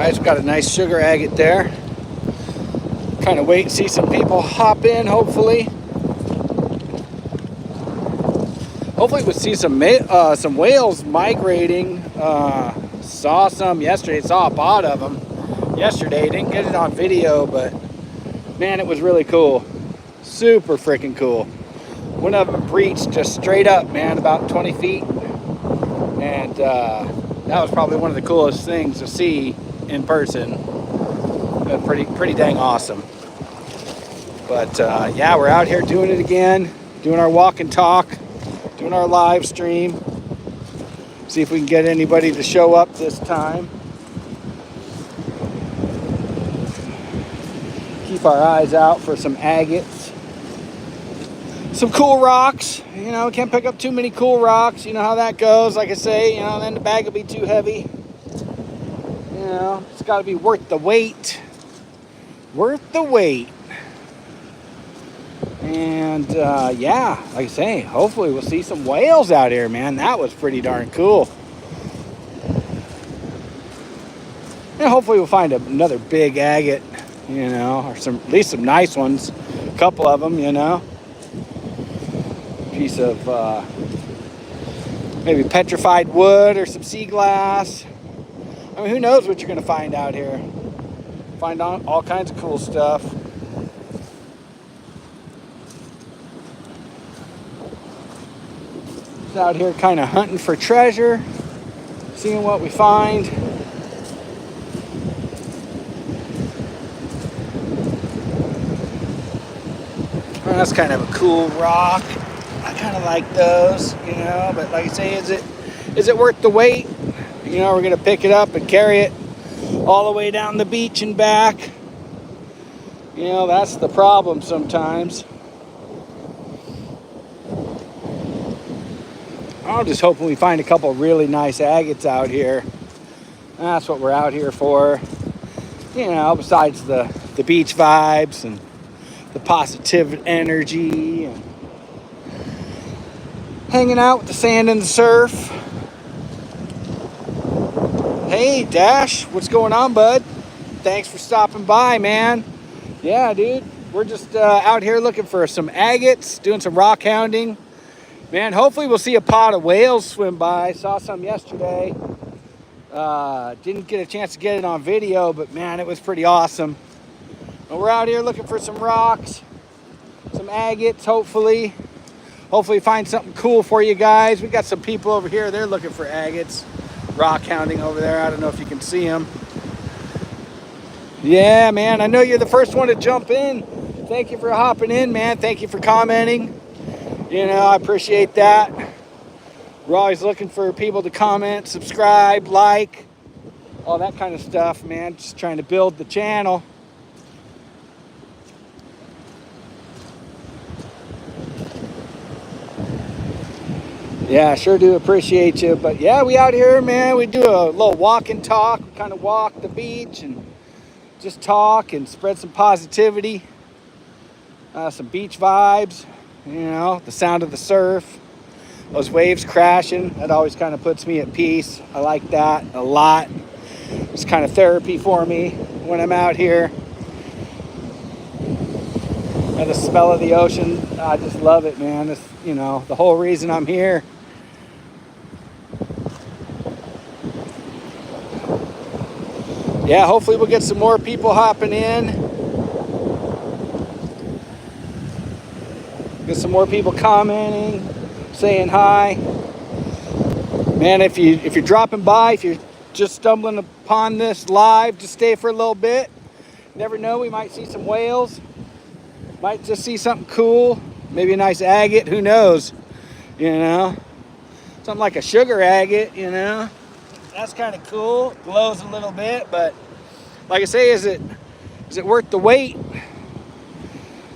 Guys, we've got a nice sugar agate there. Kind of wait and see some people hop in, hopefully. Hopefully we'll see some whales migrating. Saw some yesterday. Saw a pod of them yesterday. Didn't get it on video, but man, it was really cool. Super freaking cool. One of them breached just straight up, man, about 20 feet. And that was probably one of the coolest things to see in person. Pretty dang awesome. But yeah, we're out here doing it again, doing our walk and talk, doing our live stream. See if we can get anybody to show up this time. Keep our eyes out for some agates. Some cool rocks. You know, can't pick up too many cool rocks. You know how that goes. Like I say, you know, then the bag will be too heavy. You know, it's got to be worth the wait. Worth the wait. And yeah, like I say, hopefully we'll see some whales out here, man. That was pretty darn cool. And hopefully we'll find another big agate, you know, or at least some nice ones. A couple of them, you know. Piece of maybe petrified wood or some sea glass. I mean, who knows what you're going to find out here. Find all kinds of cool stuff. Just out here kind of hunting for treasure, seeing what we find. Well, that's kind of a cool rock. I kind of like those, you know, but like I say, is it worth the wait? You know, we're going to pick it up and carry it all the way down the beach and back. You know, that's the problem sometimes. I'm just hoping we find a couple really nice agates out here. That's what we're out here for. You know, besides the beach vibes and the positive energy and hanging out with the sand and the surf. Hey, Dash, what's going on, bud? Thanks for stopping by, man. Yeah, dude, we're just out here looking for some agates, doing some rock hounding. Man, hopefully we'll see a pod of whales swim by. Saw some yesterday. Didn't get a chance to get it on video, but man, it was pretty awesome. And we're out here looking for some rocks, some agates, hopefully. Hopefully find something cool for you guys. We got some people over here. They're looking for agates. Rock hounding over there. I don't know if you can see them. Yeah, man. I know you're the first one to jump in. Thank you for hopping in, man. Thank you for commenting. You know, I appreciate that. We're always looking for people to comment, subscribe, like, all that kind of stuff, man. Just trying to build the channel. Yeah, I sure do appreciate you. But yeah, we out here, man. We do a little walk and talk. We kind of walk the beach and just talk and spread some positivity. Some beach vibes. You know, the sound of the surf. Those waves crashing. That always kind of puts me at peace. I like that a lot. It's kind of therapy for me when I'm out here. And the smell of the ocean. I just love it, man. It's, you know, the whole reason I'm here. Yeah, hopefully we'll get some more people hopping in. Get some more people commenting, saying hi. Man, if you're dropping by, if you're just stumbling upon this live, just stay for a little bit. Never know, we might see some whales. Might just see something cool. Maybe a nice agate, who knows? You know? Something like a sugar agate, you know? That's kind of cool. It glows a little bit, but like I say, is it worth the wait?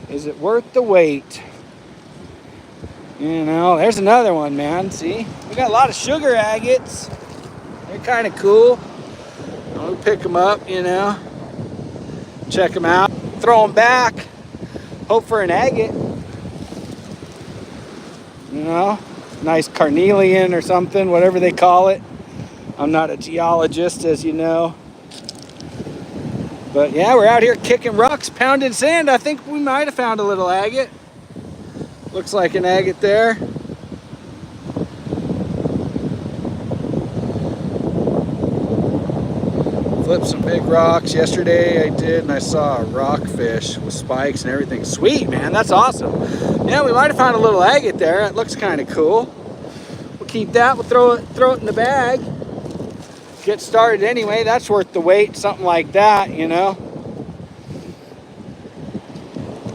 Is it worth the wait? You know, there's another one, man. See? We got a lot of sugar agates. They're kind of cool. I'll pick them up, you know. Check them out. Throw them back. Hope for an agate. You know, nice carnelian or something, whatever they call it. I'm not a geologist, as you know. But yeah, we're out here kicking rocks, pounding sand. I think we might have found a little agate. Looks like an agate there. Flipped some big rocks yesterday. I did, and I saw a rockfish with spikes and everything. Sweet, man, that's awesome. Yeah, we might have found a little agate there. It looks kind of cool. We'll keep that. We'll throw it in the bag. Get started anyway. That's worth the wait, something like that, you know.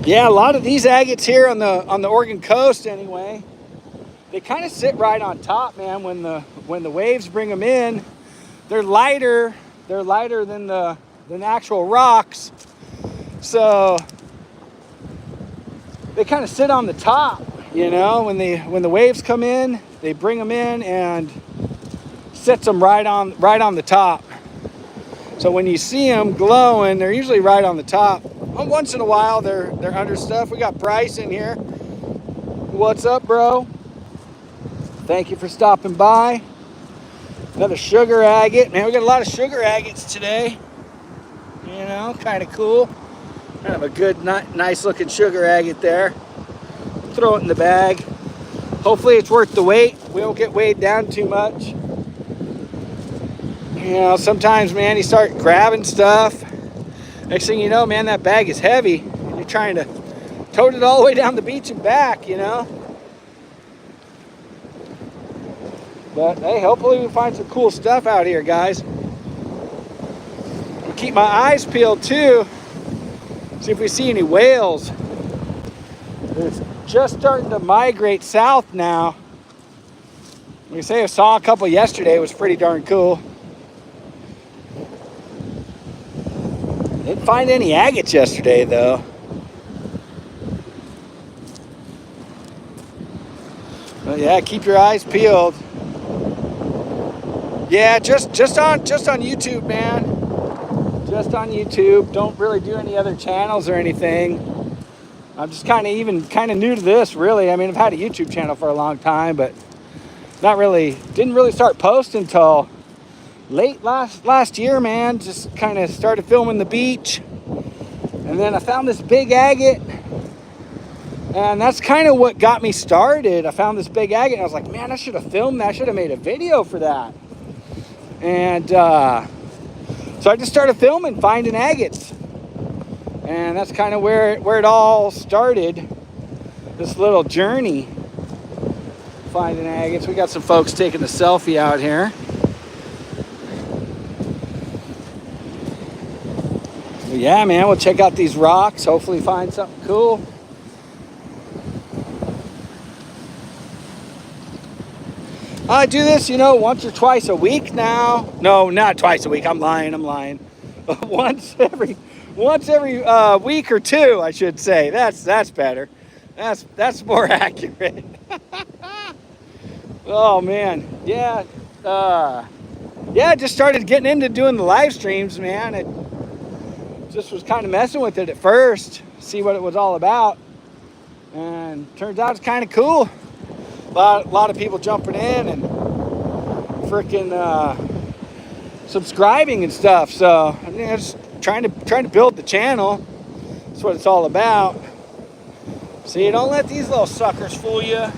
Yeah, a lot of these agates here on the Oregon coast anyway, they kind of sit right on top, man. When the waves bring them in, they're lighter than the actual rocks, so they kind of sit on the top, you know. When the waves come in, they bring them in and sets them right on the top. So when you see them glowing, they're usually right on the top. Once in a while, they're under stuff. We got Bryce in here. What's up, bro? Thank you for stopping by. Another sugar agate. Man, we got a lot of sugar agates today. You know, kind of cool. Kind of a good, nice looking sugar agate there. Throw it in the bag. Hopefully it's worth the wait. We don't get weighed down too much. You know, sometimes, man, you start grabbing stuff. Next thing you know, man, that bag is heavy. And you're trying to tote it all the way down the beach and back, you know. But, hey, hopefully we find some cool stuff out here, guys. I'll keep my eyes peeled, too. See if we see any whales. It's just starting to migrate south now. We say I saw a couple yesterday. It was pretty darn cool. Didn't find any agates yesterday, though. But yeah, keep your eyes peeled. Yeah, just on YouTube, man. Just on YouTube. Don't really do any other channels or anything. I'm just kind of new to this, really. I mean, I've had a YouTube channel for a long time, but didn't really start posting until late last year, man. Just kind of started filming the beach, and then I found this big agate, and that's kind of what got me started. I found this big agate, and I was like, man, I should have filmed that. I should have made a video for that. And so I just started filming, finding agates, and that's kind of where it all started. This little journey, finding agates. We got some folks taking a selfie out here. Yeah, man, we'll check out these rocks, hopefully find something cool. I do this, you know, once or twice a week now. No, not twice a week. I'm lying. once every week or two, I should say. That's better. That's more accurate. Oh man, yeah. I just started getting into doing the live streams, man. It just was kind of messing with it at first, see what it was all about, and turns out it's kind of cool. A lot of people jumping in and freaking subscribing and stuff. So I mean, just trying to build the channel. That's what it's all about. See, don't let these little suckers fool you.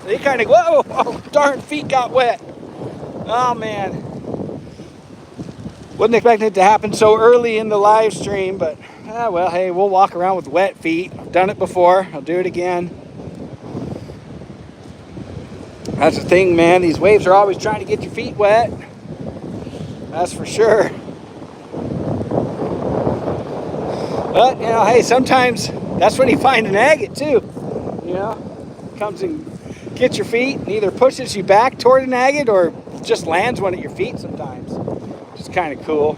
They kind of whoa, oh, darn, feet got wet. Oh man. Wasn't expecting it to happen so early in the live stream, but well, hey, we'll walk around with wet feet. I've done it before. I'll do it again. That's the thing, man. These waves are always trying to get your feet wet. That's for sure. But, you know, hey, sometimes that's when you find an agate, too. You know, comes and gets your feet and either pushes you back toward an agate or just lands one at your feet sometimes. It's kind of cool.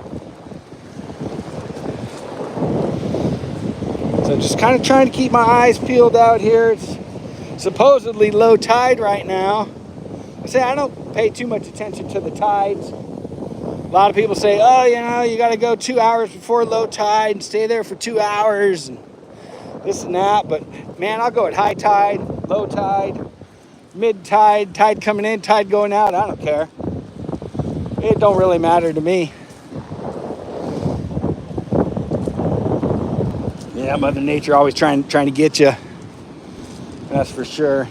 So just kind of trying to keep my eyes peeled out here. It's supposedly low tide right now. I say I don't pay too much attention to the tides. A lot of people say, oh, you know, you got to go 2 hours before low tide and stay there for 2 hours and this and that. But man, I'll go at high tide, low tide, mid tide, tide coming in, tide going out. I don't care. It don't really matter to me. Yeah, Mother Nature always trying to get you. That's for sure.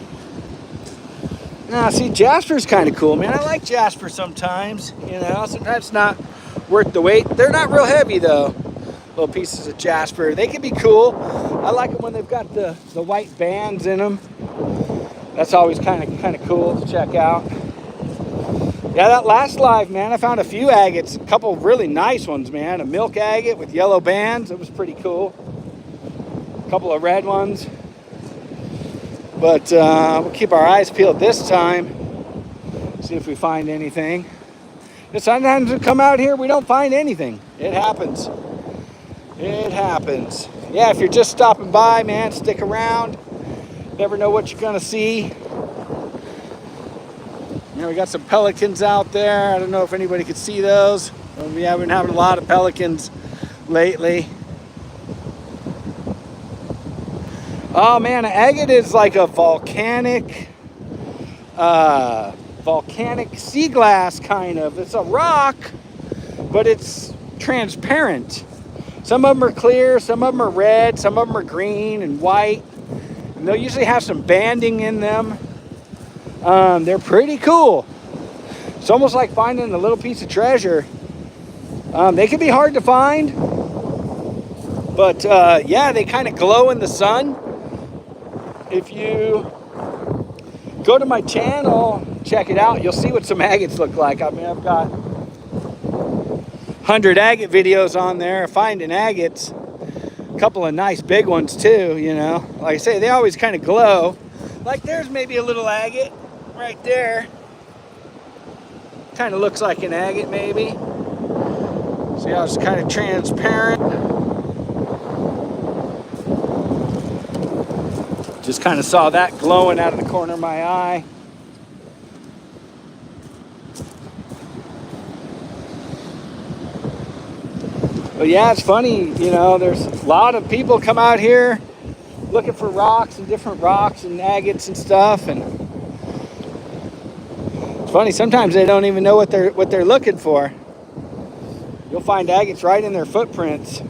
Now, see, Jasper's kind of cool, man. I like Jasper sometimes. You know, sometimes it's not worth the wait. They're not real heavy though. Little pieces of Jasper. They can be cool. I like them when they've got the white bands in them. That's always kind of cool to check out. Yeah, that last live, man, I found a few agates, a couple really nice ones, man. A milk agate with yellow bands. It was pretty cool. A couple of red ones. But we'll keep our eyes peeled this time. See if we find anything. And sometimes we come out here, we don't find anything. It happens. It happens. Yeah, if you're just stopping by, man, stick around. Never know what you're gonna see. You know, we got some pelicans out there. I don't know if anybody could see those. We have been having a lot of pelicans lately. Oh man, an agate is like a volcanic sea glass kind of. It's a rock, but it's transparent. Some of them are clear, some of them are red, some of them are green and white. And they'll usually have some banding in them. They're pretty cool. It's almost like finding a little piece of treasure. They can be hard to find, but yeah, they kind of glow in the sun. If you go to my channel, check it out, you'll see what some agates look like. I mean, I've got 100 agate videos on there, finding agates. A couple of nice big ones too, you know. Like I say, they always kind of glow. Like there's maybe a little agate right there. Kind of looks like an agate maybe. See how it's kind of transparent. Just kind of saw that glowing out of the corner of my eye. But yeah, it's funny, you know, there's a lot of people come out here looking for rocks and different rocks and agates and stuff, and it's funny, sometimes they don't even know what they're looking for. You'll find agates right in their footprints.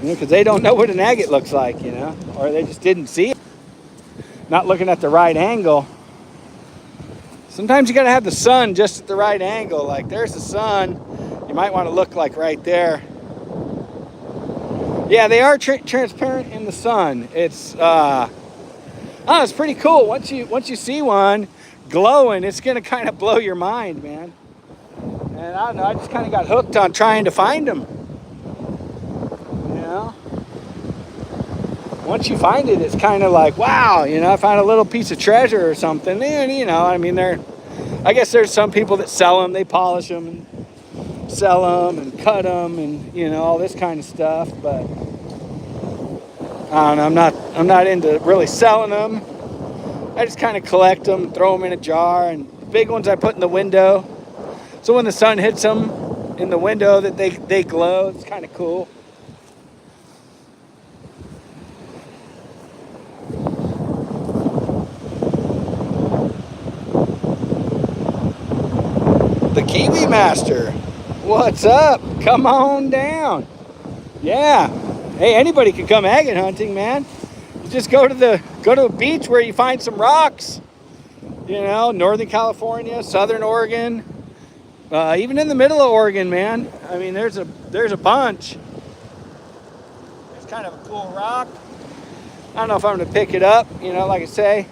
Because they don't know what an agate looks like, you know, or they just didn't see it. Not looking at the right angle. Sometimes you got to have the sun just at the right angle. Like there's the sun. You might want to look like right there. Yeah, they are transparent in the sun. It's it's pretty cool. Once you see one glowing, it's gonna kind of blow your mind, man. And I don't know. I just kind of got hooked on trying to find them. Once you find it, it's kind of like, wow, you know, I found a little piece of treasure or something. And, you know, I mean, I guess there's some people that sell them, they polish them and sell them and cut them and, you know, all this kind of stuff. But I don't know, I'm not into really selling them. I just kind of collect them, throw them in a jar, and the big ones I put in the window. So when the sun hits them in the window, that they glow. It's kind of cool. The Kiwi Master, what's up? Come on down. Yeah. Hey, anybody can come agate hunting, man. You just go to a beach where you find some rocks. You know, Northern California, Southern Oregon, even in the middle of Oregon, man. I mean, there's a bunch. It's kind of a cool rock. I don't know if I'm gonna pick it up. You know, like I say,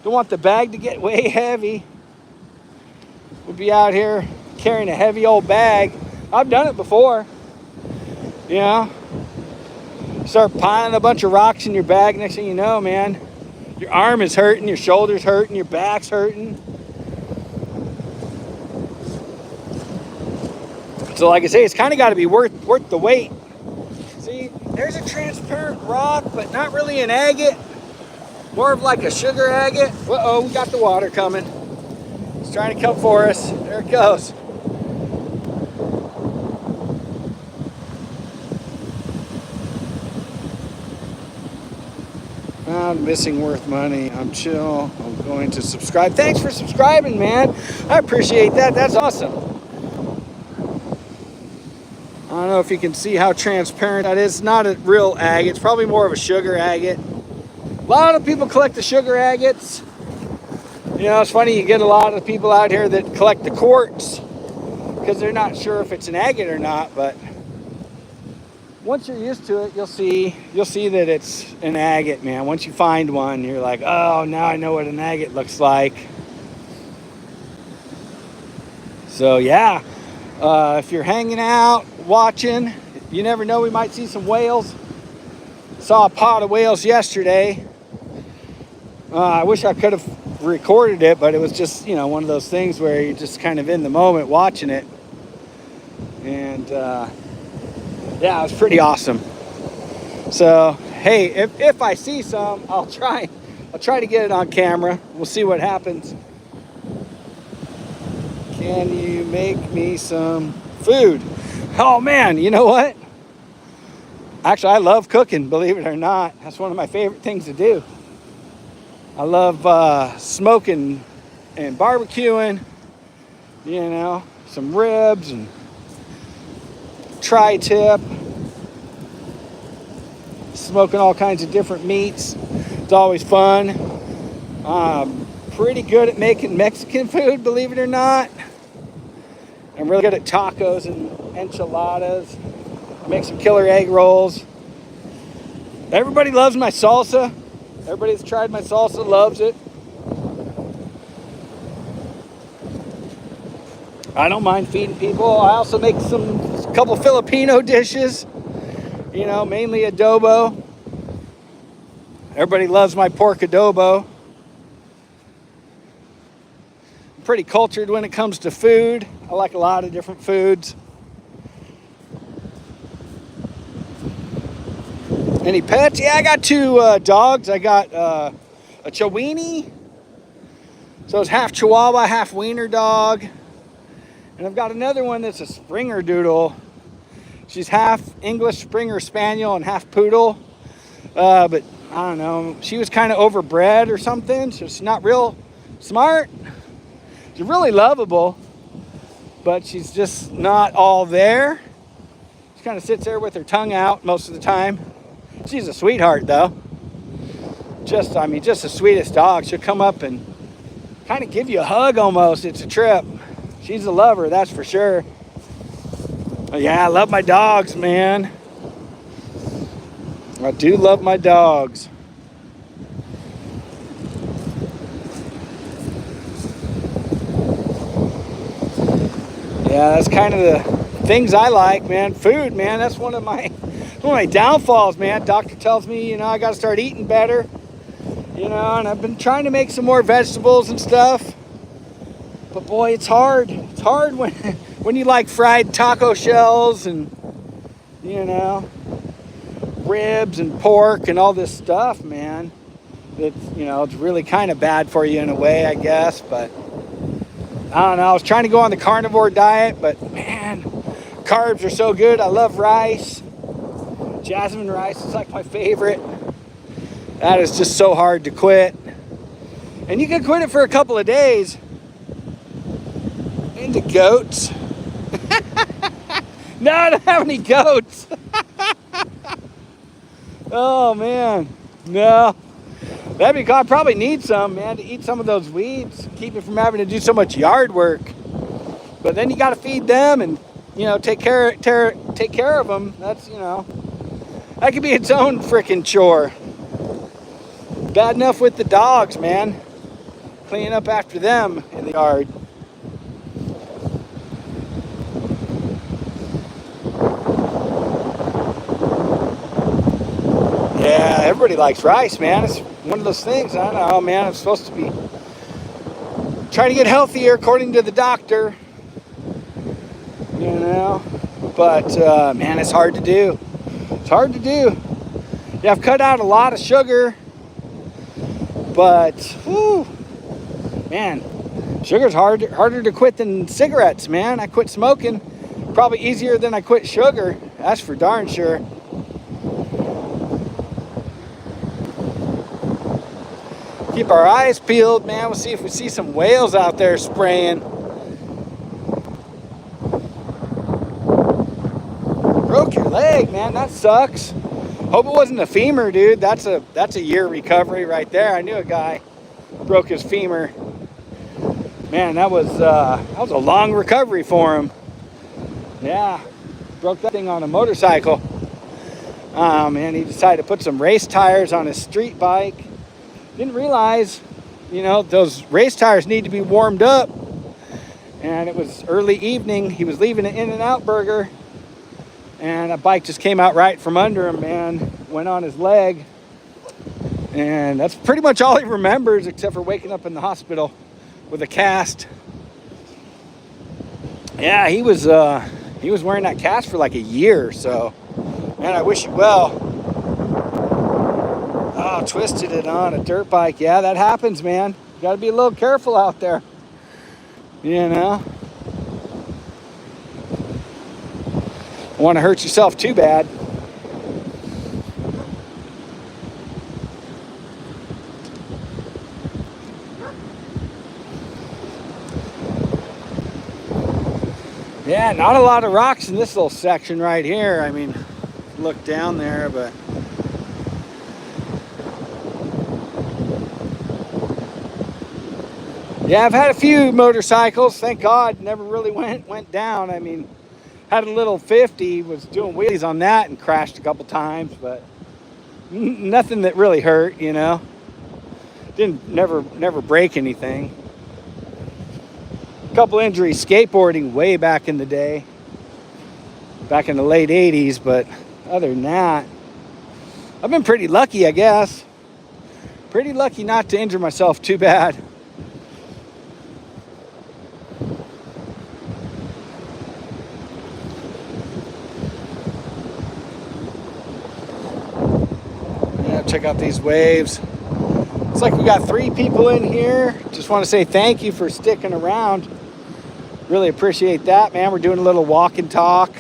don't want the bag to get way heavy. We'll be out here carrying a heavy old bag. I've done it before. You know, start piling a bunch of rocks in your bag. Next thing you know, man, your arm is hurting, your shoulder's hurting, your back's hurting. So like I say, it's kind of got to be worth the wait. See, there's a transparent rock, but not really an agate. More of like a sugar agate. Uh-oh, we got the water coming. It's trying to come for us. There it goes. Found missing worth money. I'm chill. I'm going to subscribe. Thanks for subscribing, man. I appreciate that. That's awesome. I don't know if you can see how transparent that is. It's not a real agate. It's probably more of a sugar agate. A lot of people collect the sugar agates. You know, it's funny, you get a lot of people out here that collect the quartz because they're not sure if it's an agate or not, but once you're used to it, you'll see that it's an agate, man. Once you find one, you're like, oh, now I know what an agate looks like. So yeah, if you're hanging out, watching, you never know, we might see some whales. Saw a pod of whales yesterday. I wish I could have recorded it, but it was just, you know, one of those things where you're just kind of in the moment watching it. And yeah, it was pretty awesome. So hey, if I see some, I'll try to get it on camera. We'll see what happens. Can you make me some food? Oh man, you know what? Actually, I love cooking, believe it or not. That's one of my favorite things to do. I love smoking and barbecuing, you know, some ribs and tri-tip, smoking all kinds of different meats. It's always fun. Pretty good at making Mexican food, believe it or not. I'm really good at tacos and enchiladas. I make some killer egg rolls. Everybody loves my salsa. Everybody that's tried my salsa loves it. I don't mind feeding people. I also make a couple Filipino dishes, you know, mainly adobo. Everybody loves my pork adobo. I'm pretty cultured when it comes to food. I like a lot of different foods. Any pets? Yeah, I got two dogs. I got a Chiweenie. So it's half Chihuahua, half Wiener dog. And I've got another one that's a Springer Doodle. She's half English Springer Spaniel and half Poodle. But I don't know. She was kind of overbred or something. So she's not real smart. She's really lovable. But she's just not all there. She kind of sits there with her tongue out most of the time. She's a sweetheart, though. Just the sweetest dog. She'll come up and kind of give you a hug almost. It's a trip. She's a lover, that's for sure. But yeah, I love my dogs, man. I do love my dogs. Yeah, that's kind of the things I like, man. Food, man, that's one of my downfalls, man. Doctor tells me, you know, I got to start eating better. You know, and I've been trying to make some more vegetables and stuff. But boy, it's hard. It's hard when you like fried taco shells and, you know, ribs and pork and all this stuff, man. It's, you know, it's really kind of bad for you in a way, I guess. But I don't know. I was trying to go on the carnivore diet, but man, carbs are so good. I love rice. Jasmine rice is like my favorite. That is just so hard to quit. And you can quit it for a couple of days. Into goats. No, I don't have any goats. Oh man, no. That'd be cool. I probably need some, man, to eat some of those weeds, keep it from having to do so much yard work. But then you got to feed them and, you know, take care of them. That's, you know, that could be its own freaking chore. Bad enough with the dogs, man. Cleaning up after them in the yard. Yeah, everybody likes rice, man. It's one of those things. I don't know, man. I'm supposed to be trying to get healthier according to the doctor. You know? But, man, it's hard to do. It's hard to do. Yeah, I've cut out a lot of sugar. But, whew, man, sugar's harder to quit than cigarettes, man. I quit smoking probably easier than I quit sugar. That's for darn sure. Keep our eyes peeled, man. We'll see if we see some whales out there spraying. man. That sucks. Hope it wasn't a femur, dude. That's a year recovery right there. I knew a guy broke his femur. Man, that was a long recovery for him. Yeah, broke that thing on a motorcycle. Man, he decided to put some race tires on his street bike. Didn't realize, those race tires need to be warmed up. And it was early evening. He was leaving an In-N-Out burger, and a bike just came out right from under him, man. Went on his leg. And that's pretty much all he remembers, except for waking up in the hospital with a cast. Yeah, he was wearing that cast for like a year, so man, I wish you well. Oh, twisted it on a dirt bike. Yeah, that happens, man. You got to be a little careful out there. Don't want to hurt yourself too bad. Yeah, not a lot of rocks in this little section right here. I mean, look down there, but yeah, I've had a few motorcycles. Thank God, never really went down. I mean, had a little 50, was doing wheelies on that and crashed a couple times, but nothing that really hurt, Didn't never break anything. A couple injuries skateboarding way back in the day, back in the late 80s, but other than that, I've been pretty lucky, I guess. Pretty lucky not to injure myself too bad. Yeah, check out these waves. Looks like we got 3 people in here. Just want to say thank you for sticking around. Really appreciate that, man. We're doing a little walk and talk.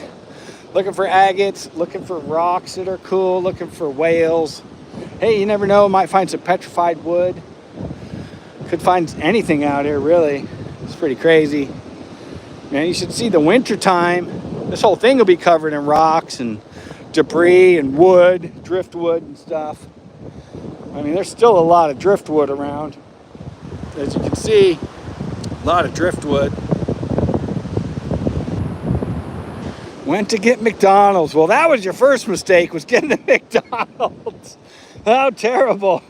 Looking for agates, looking for rocks that are cool, looking for whales. Hey, you never know, might find some petrified wood. Could find anything out here, really. It's pretty crazy. Man, you should see the winter time. This whole thing will be covered in rocks and debris and wood, driftwood and stuff. I mean, there's still a lot of driftwood around. As you can see, a lot of driftwood. Went to get McDonald's. Well, that was your first mistake, was getting the McDonald's. How terrible.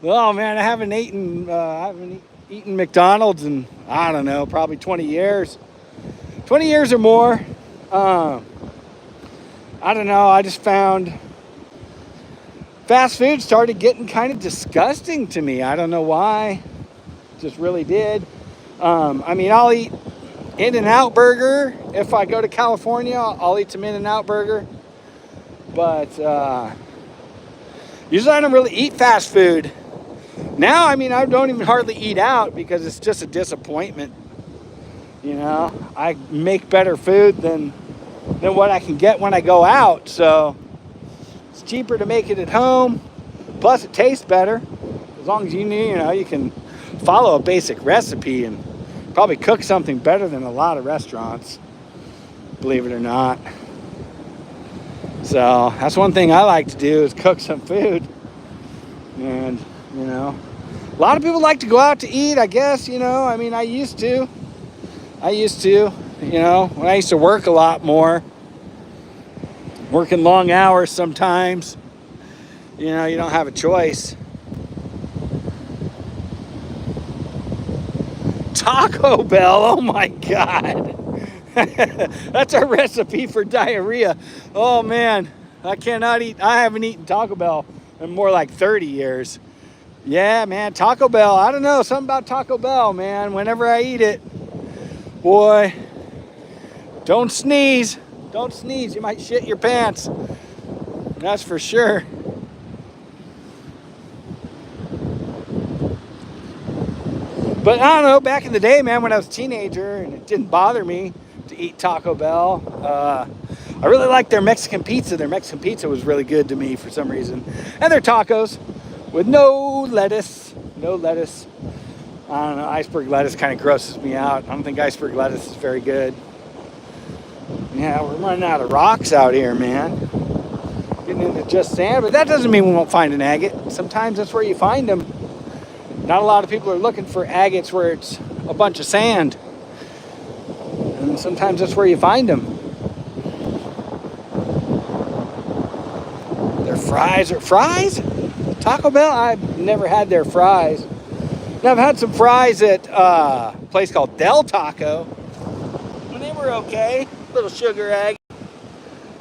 Oh man, I haven't eaten McDonald's in, I don't know, probably 20 years. 20 years or more. I don't know, I just found fast food started getting kind of disgusting to me. I don't know why. Just really did. I mean, I'll eat In-N-Out burger. If I go to California, I'll eat some In-N-Out burger. But usually I don't really eat fast food. Now, I mean, I don't even hardly eat out because it's just a disappointment. I make better food than what I can get when I go out. So it's cheaper to make it at home. Plus, it tastes better. As long as you can follow a basic recipe and probably cook something better than a lot of restaurants, believe it or not. So that's one thing I like to do, is cook some food. And a lot of people like to go out to eat, I guess. I mean, I used to when I used to work a lot more, working long hours sometimes, you don't have a choice. Taco Bell, oh my God. That's a recipe for diarrhea. Oh man, I haven't eaten Taco Bell in more like 30 years. Yeah, man, Taco Bell, I don't know, something about Taco Bell, man. Whenever I eat it, boy, don't sneeze. Don't sneeze, you might shit your pants. That's for sure. But I don't know, back in the day, man, when I was a teenager and it didn't bother me to eat Taco Bell, I really liked their Mexican pizza. Their Mexican pizza was really good to me for some reason. And their tacos with no lettuce. No lettuce. I don't know, iceberg lettuce kind of grosses me out. I don't think iceberg lettuce is very good. Yeah, we're running out of rocks out here, man. Getting into just sand, but that doesn't mean we won't find an agate. Sometimes that's where you find them. Not a lot of people are looking for agates where it's a bunch of sand. And sometimes that's where you find them. Their fries are fries? Taco Bell? I've never had their fries. Now, I've had some fries at a place called Del Taco. And they were okay. Little sugar egg.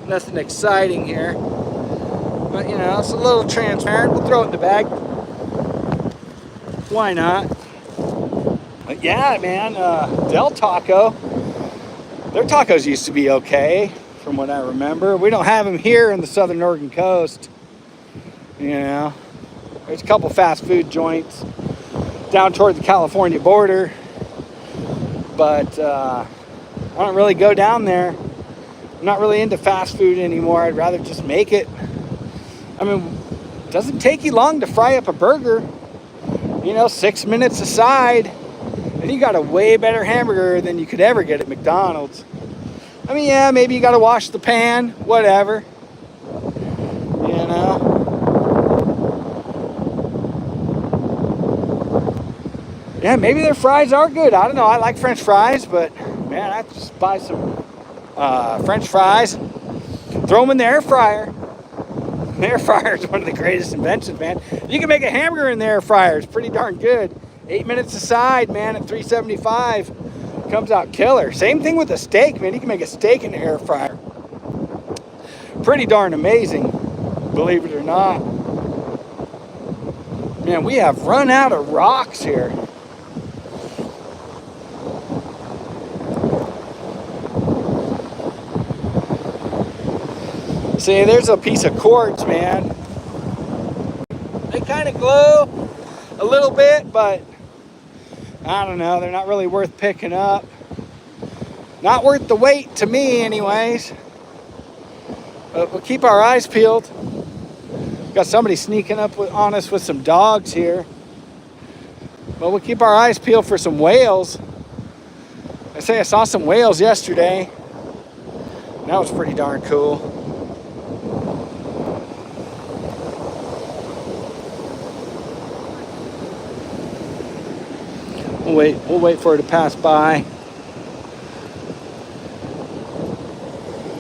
Nothing exciting here. But, you know, it's a little transparent. We'll throw it in the bag. Why not? But yeah, man, Del Taco. Their tacos used to be okay, from what I remember. We don't have them here in the southern Oregon coast. You know, there's a couple fast food joints down toward the California border. But I don't really go down there. I'm not really into fast food anymore. I'd rather just make it. I mean, it doesn't take you long to fry up a burger. You know, 6 minutes aside. And you got a way better hamburger than you could ever get at McDonald's. I mean, yeah, maybe you got to wash the pan, whatever. You know. Yeah, maybe their fries are good. I don't know. I like French fries, but man, I just buy some French fries, throw them in the air fryer. The air fryer is one of the greatest inventions, man. You can make a hamburger in the air fryer. It's pretty darn good. 8 minutes aside, man, at 375. Comes out killer. Same thing with a steak, man. You can make a steak in the air fryer. Pretty darn amazing, believe it or not. Man, we have run out of rocks here. See, there's a piece of quartz, man. They kind of glow a little bit, but I don't know. They're not really worth picking up. Not worth the wait to me, anyways. But we'll keep our eyes peeled. Got somebody sneaking up on us with some dogs here. But we'll keep our eyes peeled for some whales. I say I saw some whales yesterday. That was pretty darn cool. We'll wait for her to pass by.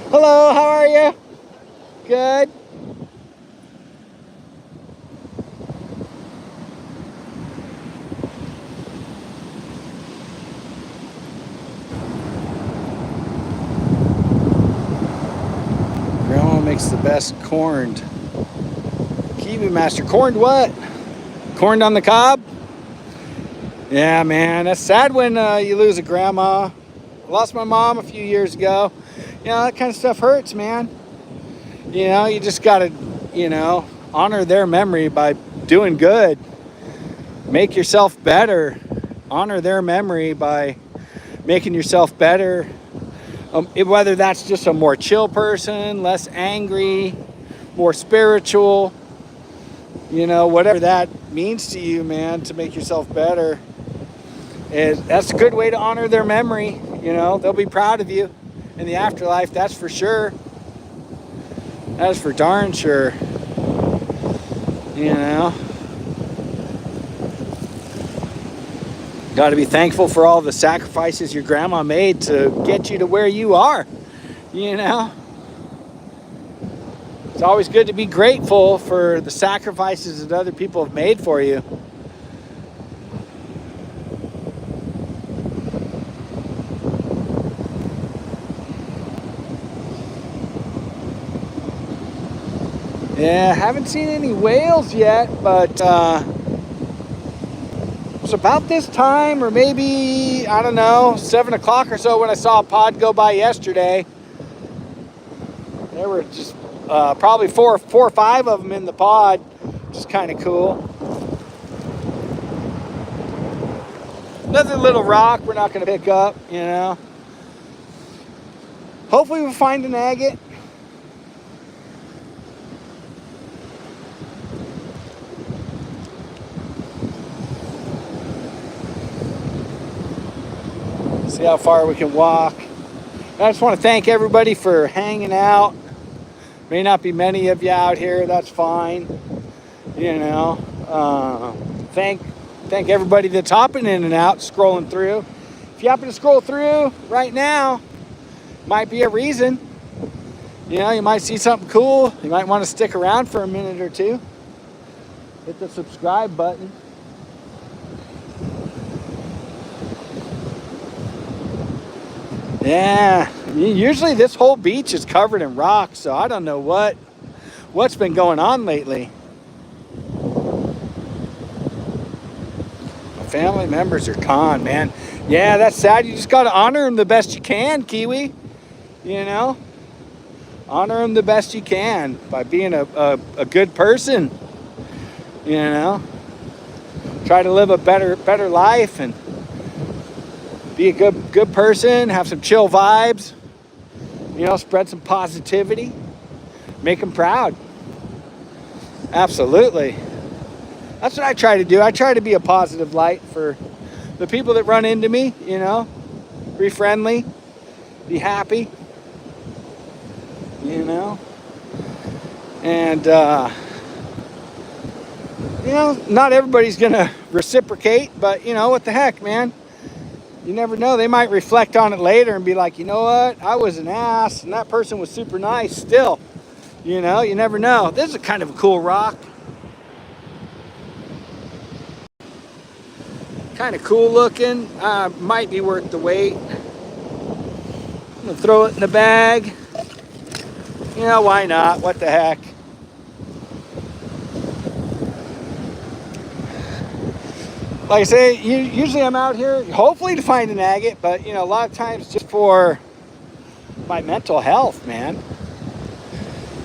Hello, how are you? Good. Grandma makes the best corned kiwi master. Corned what? Corned on the cob? Yeah, man, that's sad when you lose a grandma. I lost my mom a few years ago. You know, that kind of stuff hurts, man. You know, you just got to, you know, honor their memory by doing good. Make yourself better. Honor their memory by making yourself better. Whether that's just a more chill person, less angry, more spiritual, you know, whatever that means to you, man, to make yourself better. That's a good way to honor their memory. You know, they'll be proud of you in the afterlife, that's for sure. That is for darn sure. You know, got to be thankful for all the sacrifices your grandma made to get you to where you are. You know, it's always good to be grateful for the sacrifices that other people have made for you. Yeah, haven't seen any whales yet, but it was about this time, or maybe, I don't know, 7 o'clock or so when I saw a pod go by yesterday. There were just probably four or five of them in the pod, which is kind of cool. Another little rock we're not going to pick up, you know. Hopefully we'll find an agate. See how far we can walk. I just want to thank everybody for hanging out. May not be many of you out here. That's fine. You know, thank everybody that's hopping in and out, scrolling through. If you happen to scroll through right now, might be a reason. You know, you might see something cool. You might want to stick around for a minute or two. Hit the subscribe button. Yeah, usually this whole beach is covered in rocks, so I don't know what's been going on lately. My family members are gone, man. Yeah, that's sad. You just got to honor them the best you can, Kiwi. You know, honor them the best you can by being a good person. You know, try to live a better life and be a good person, have some chill vibes, you know, spread some positivity, make them proud. Absolutely. That's what I try to do. I try to be a positive light for the people that run into me, you know, be friendly, be happy, you know, and, you know, not everybody's going to reciprocate, but, you know, what the heck, man. You never know. They might reflect on it later and be like, you know what? I was an ass and that person was super nice still. You know, you never know. This is a kind of a cool rock. Kind of cool looking. Might be worth the wait. I'm going to throw it in the bag. You know, why not? What the heck? Like I say, usually I'm out here hopefully to find an agate, but you know, a lot of times just for my mental health, man.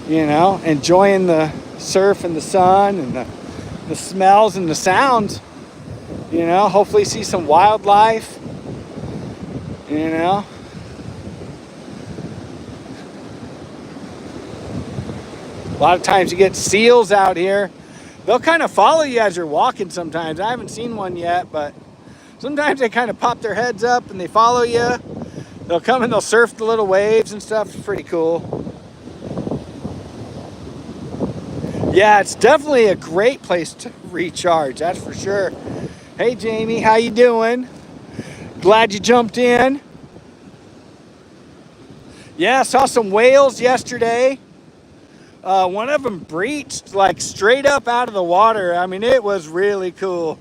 You know, enjoying the surf and the sun and the smells and the sounds. You know, hopefully see some wildlife. You know. A lot of times you get seals out here. They'll kind of follow you as you're walking sometimes. I haven't seen one yet, but sometimes they kind of pop their heads up and they follow you. They'll come and they'll surf the little waves and stuff. It's pretty cool. Yeah, it's definitely a great place to recharge, that's for sure. Hey, Jamie, how you doing? Glad you jumped in. Yeah, saw some whales yesterday. One of them breached like straight up out of the water. I mean, it was really cool.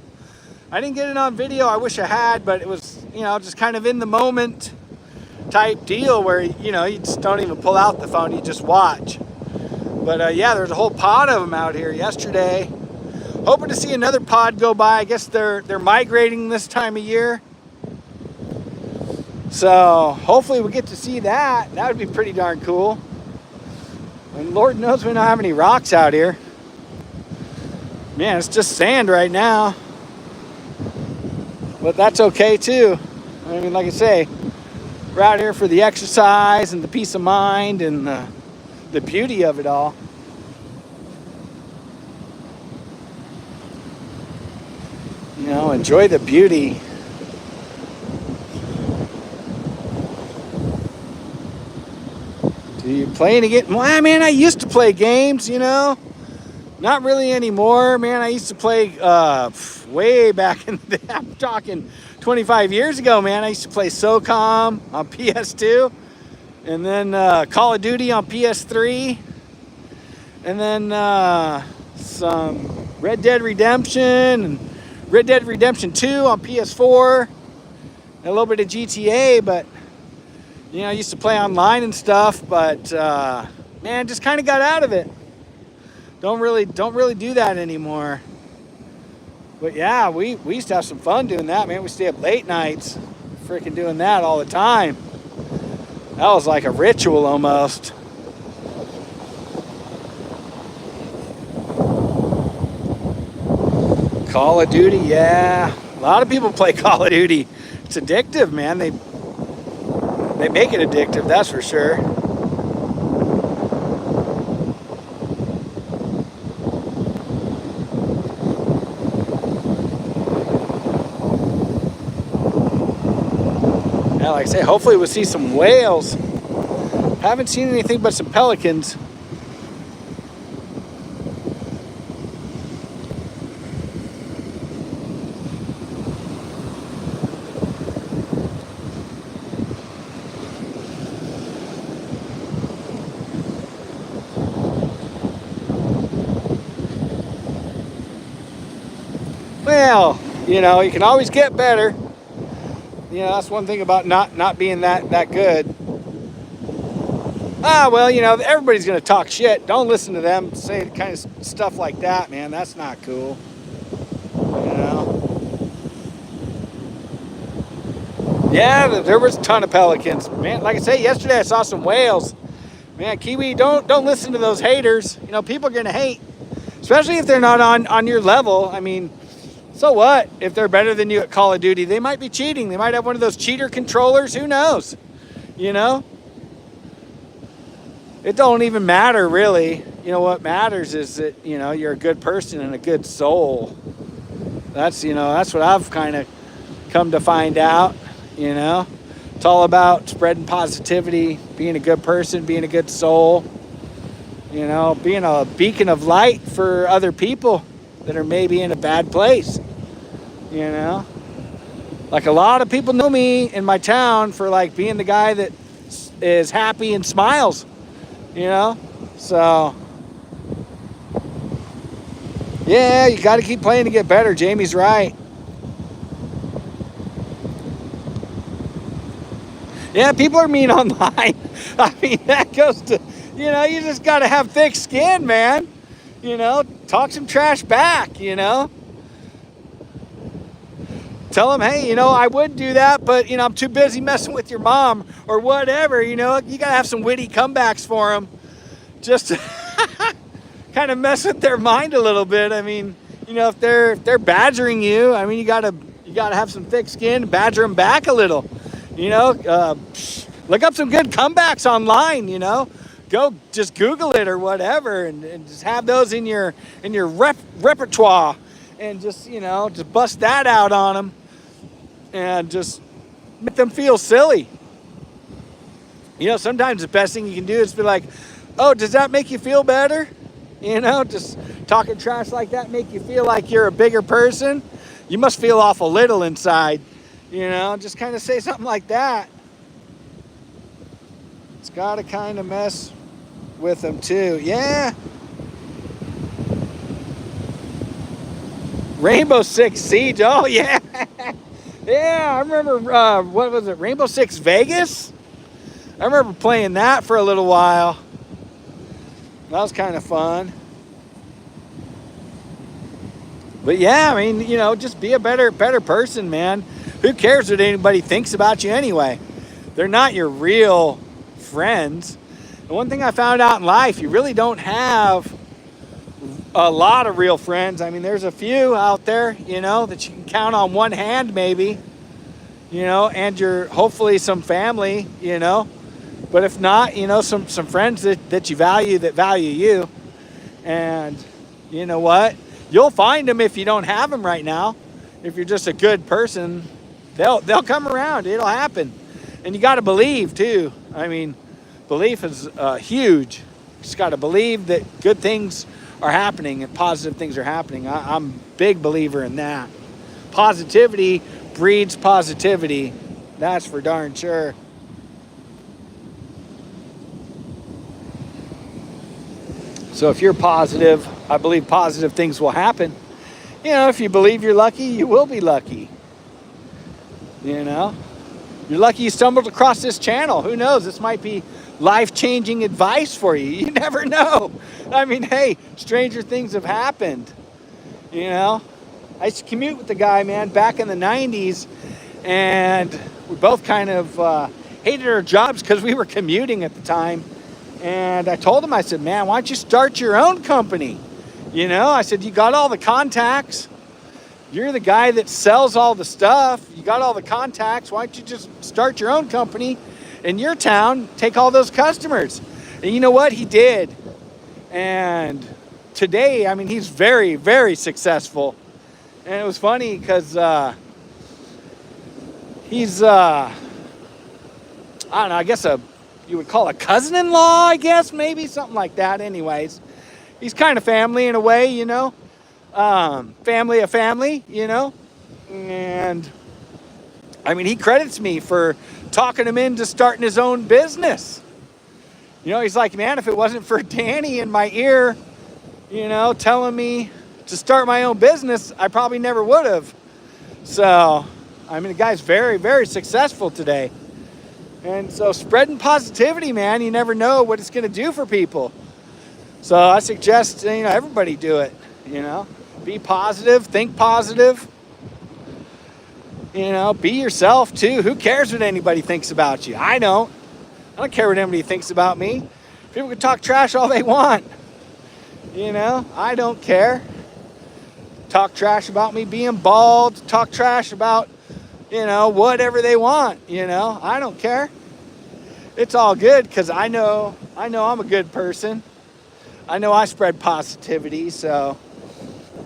I didn't get it on video. I wish I had, but it was, you know, just kind of in the moment type deal where, you know, you just don't even pull out the phone. You just watch. But yeah, there's a whole pod of them out here yesterday. Hoping to see another pod go by. I guess they're migrating this time of year. So hopefully we get to see that. That would be pretty darn cool. And Lord knows we don't have any rocks out here. Man, it's just sand right now. But that's okay too. I mean, like I say, we're out here for the exercise and the peace of mind and the beauty of it all. You know, enjoy the beauty. Do you play any game? Well, man, I used to play games, you know. Not really anymore, man. I used to play way back in the day. I'm talking 25 years ago, man. I used to play SOCOM on PS2. And then Call of Duty on PS3. And then some Red Dead Redemption and Red Dead Redemption 2 on PS4. And a little bit of GTA, but you know, I used to play online and stuff, but man, just kind of got out of it. Don't really do that anymore. But yeah, we used to have some fun doing that, man. We stay up late nights, freaking doing that all the time. That was like a ritual almost. Call of Duty, yeah. A lot of people play Call of Duty. It's addictive, man. They make it addictive, that's for sure. Yeah, like I say, hopefully we'll see some whales. Haven't seen anything but some pelicans. Well, you know, you can always get better. You know, that's one thing about not being that good. Well, you know, everybody's going to talk shit. Don't listen to them say kind of stuff like that, man. That's not cool. You know? Yeah, there was a ton of pelicans. Man, like I say, yesterday I saw some whales. Man, Kiwi, don't listen to those haters. You know, people are going to hate. Especially if they're not on your level. I mean, so what? If they're better than you at Call of Duty, they might be cheating. They might have one of those cheater controllers. Who knows? You know? It don't even matter, really. You know, what matters is that, you know, you're a good person and a good soul. That's, you know, that's what I've kind of come to find out, you know. It's all about spreading positivity, being a good person, being a good soul. You know, being a beacon of light for other people that are maybe in a bad place. You know, like a lot of people know me in my town for like being the guy that is happy and smiles. You know, so yeah, you got to keep playing to get better. Jamie's right. Yeah, people are mean online. I mean, that goes to, you know, you just got to have thick skin, man. You know, talk some trash back, you know. Tell them, hey, you know, I would do that, but, you know, I'm too busy messing with your mom or whatever, you know. You got to have some witty comebacks for them. Just to kind of mess with their mind a little bit. I mean, you know, if they're badgering you, I mean, you got to have some thick skin, badger them back a little. You know, look up some good comebacks online, you know. Go just Google it or whatever and just have those in your repertoire and just, you know, just bust that out on them and just make them feel silly. You know, sometimes the best thing you can do is be like, oh, does that make you feel better? You know, just talking trash like that make you feel like you're a bigger person? You must feel awful little inside. You know, just kind of say something like that. It's got to kind of mess with them too. Yeah. Rainbow Six Siege. Oh, yeah. Yeah, I remember, what was it? Rainbow Six Vegas? I remember playing that for a little while. That was kind of fun. But yeah, I mean, you know, just be a better person, man. Who cares what anybody thinks about you anyway? They're not your real friends. The one thing I found out in life, you really don't have a lot of real friends. I mean, there's a few out there, you know, that you can count on one hand maybe, you know, and you're hopefully some family, you know. But if not, you know, some friends that you value, that value you. And you know what? You'll find them if you don't have them right now. If you're just a good person, they'll come around. It'll happen. And you got to believe too. I mean, belief is huge. You just got to believe that good things are happening and positive things are happening. I'm a big believer in that. Positivity breeds positivity. That's for darn sure. So if you're positive, I believe positive things will happen. You know, if you believe you're lucky, you will be lucky. You know, you're lucky you stumbled across this channel. Who knows? This might be life-changing advice for you. You never know. I mean, hey, stranger things have happened. You know, I used to commute with the guy, man, back in the 90s, and we both kind of hated our jobs because we were commuting at the time. And I told him, I said, man, why don't you start your own company? You know, I said, you got all the contacts. You're the guy that sells all the stuff. You got all the contacts. Why don't you just start your own company in your town, take all those customers? And you know what? He did. And today, I mean, he's very, very successful. And it was funny because he's, I don't know, I guess a you would call a cousin-in-law, I guess, maybe something like that. Anyways, he's kind of family in a way, you know, family of family, you know, and I mean, he credits me for talking him into starting his own business. You know, he's like, man, if it wasn't for Danny in my ear, you know, telling me to start my own business, I probably never would have. So, I mean, the guy's very, very successful today. And so spreading positivity, man, you never know what it's going to do for people. So I suggest, you know, everybody do it, you know. Be positive, think positive. You know, be yourself too. Who cares what anybody thinks about you? I don't care what anybody thinks about me. People can talk trash all they want. You know, I don't care. Talk trash about me being bald, talk trash about, you know, whatever they want, you know. I don't care. It's all good because I know I'm a good person. I know I spread positivity, so,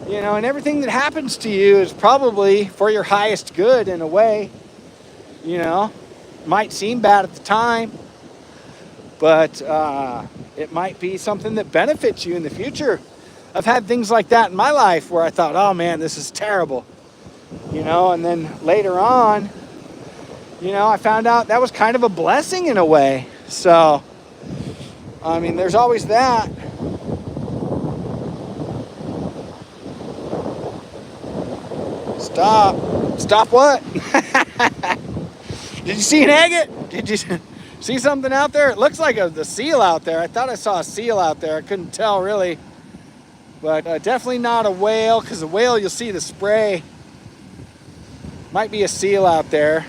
you know, and everything that happens to you is probably for your highest good in a way. You know, might seem bad at the time, but it might be something that benefits you in the future. I've had things like that in my life where I thought, oh man, this is terrible, you know, and then later on, you know, I found out that was kind of a blessing in a way. So, I mean, there's always that. Stop what? Did you see an agate? Did you see something out there? It looks like the seal out there. I thought I saw a seal out there. I couldn't tell really. But definitely not a whale, because a whale you'll see the spray. Might be a seal out there.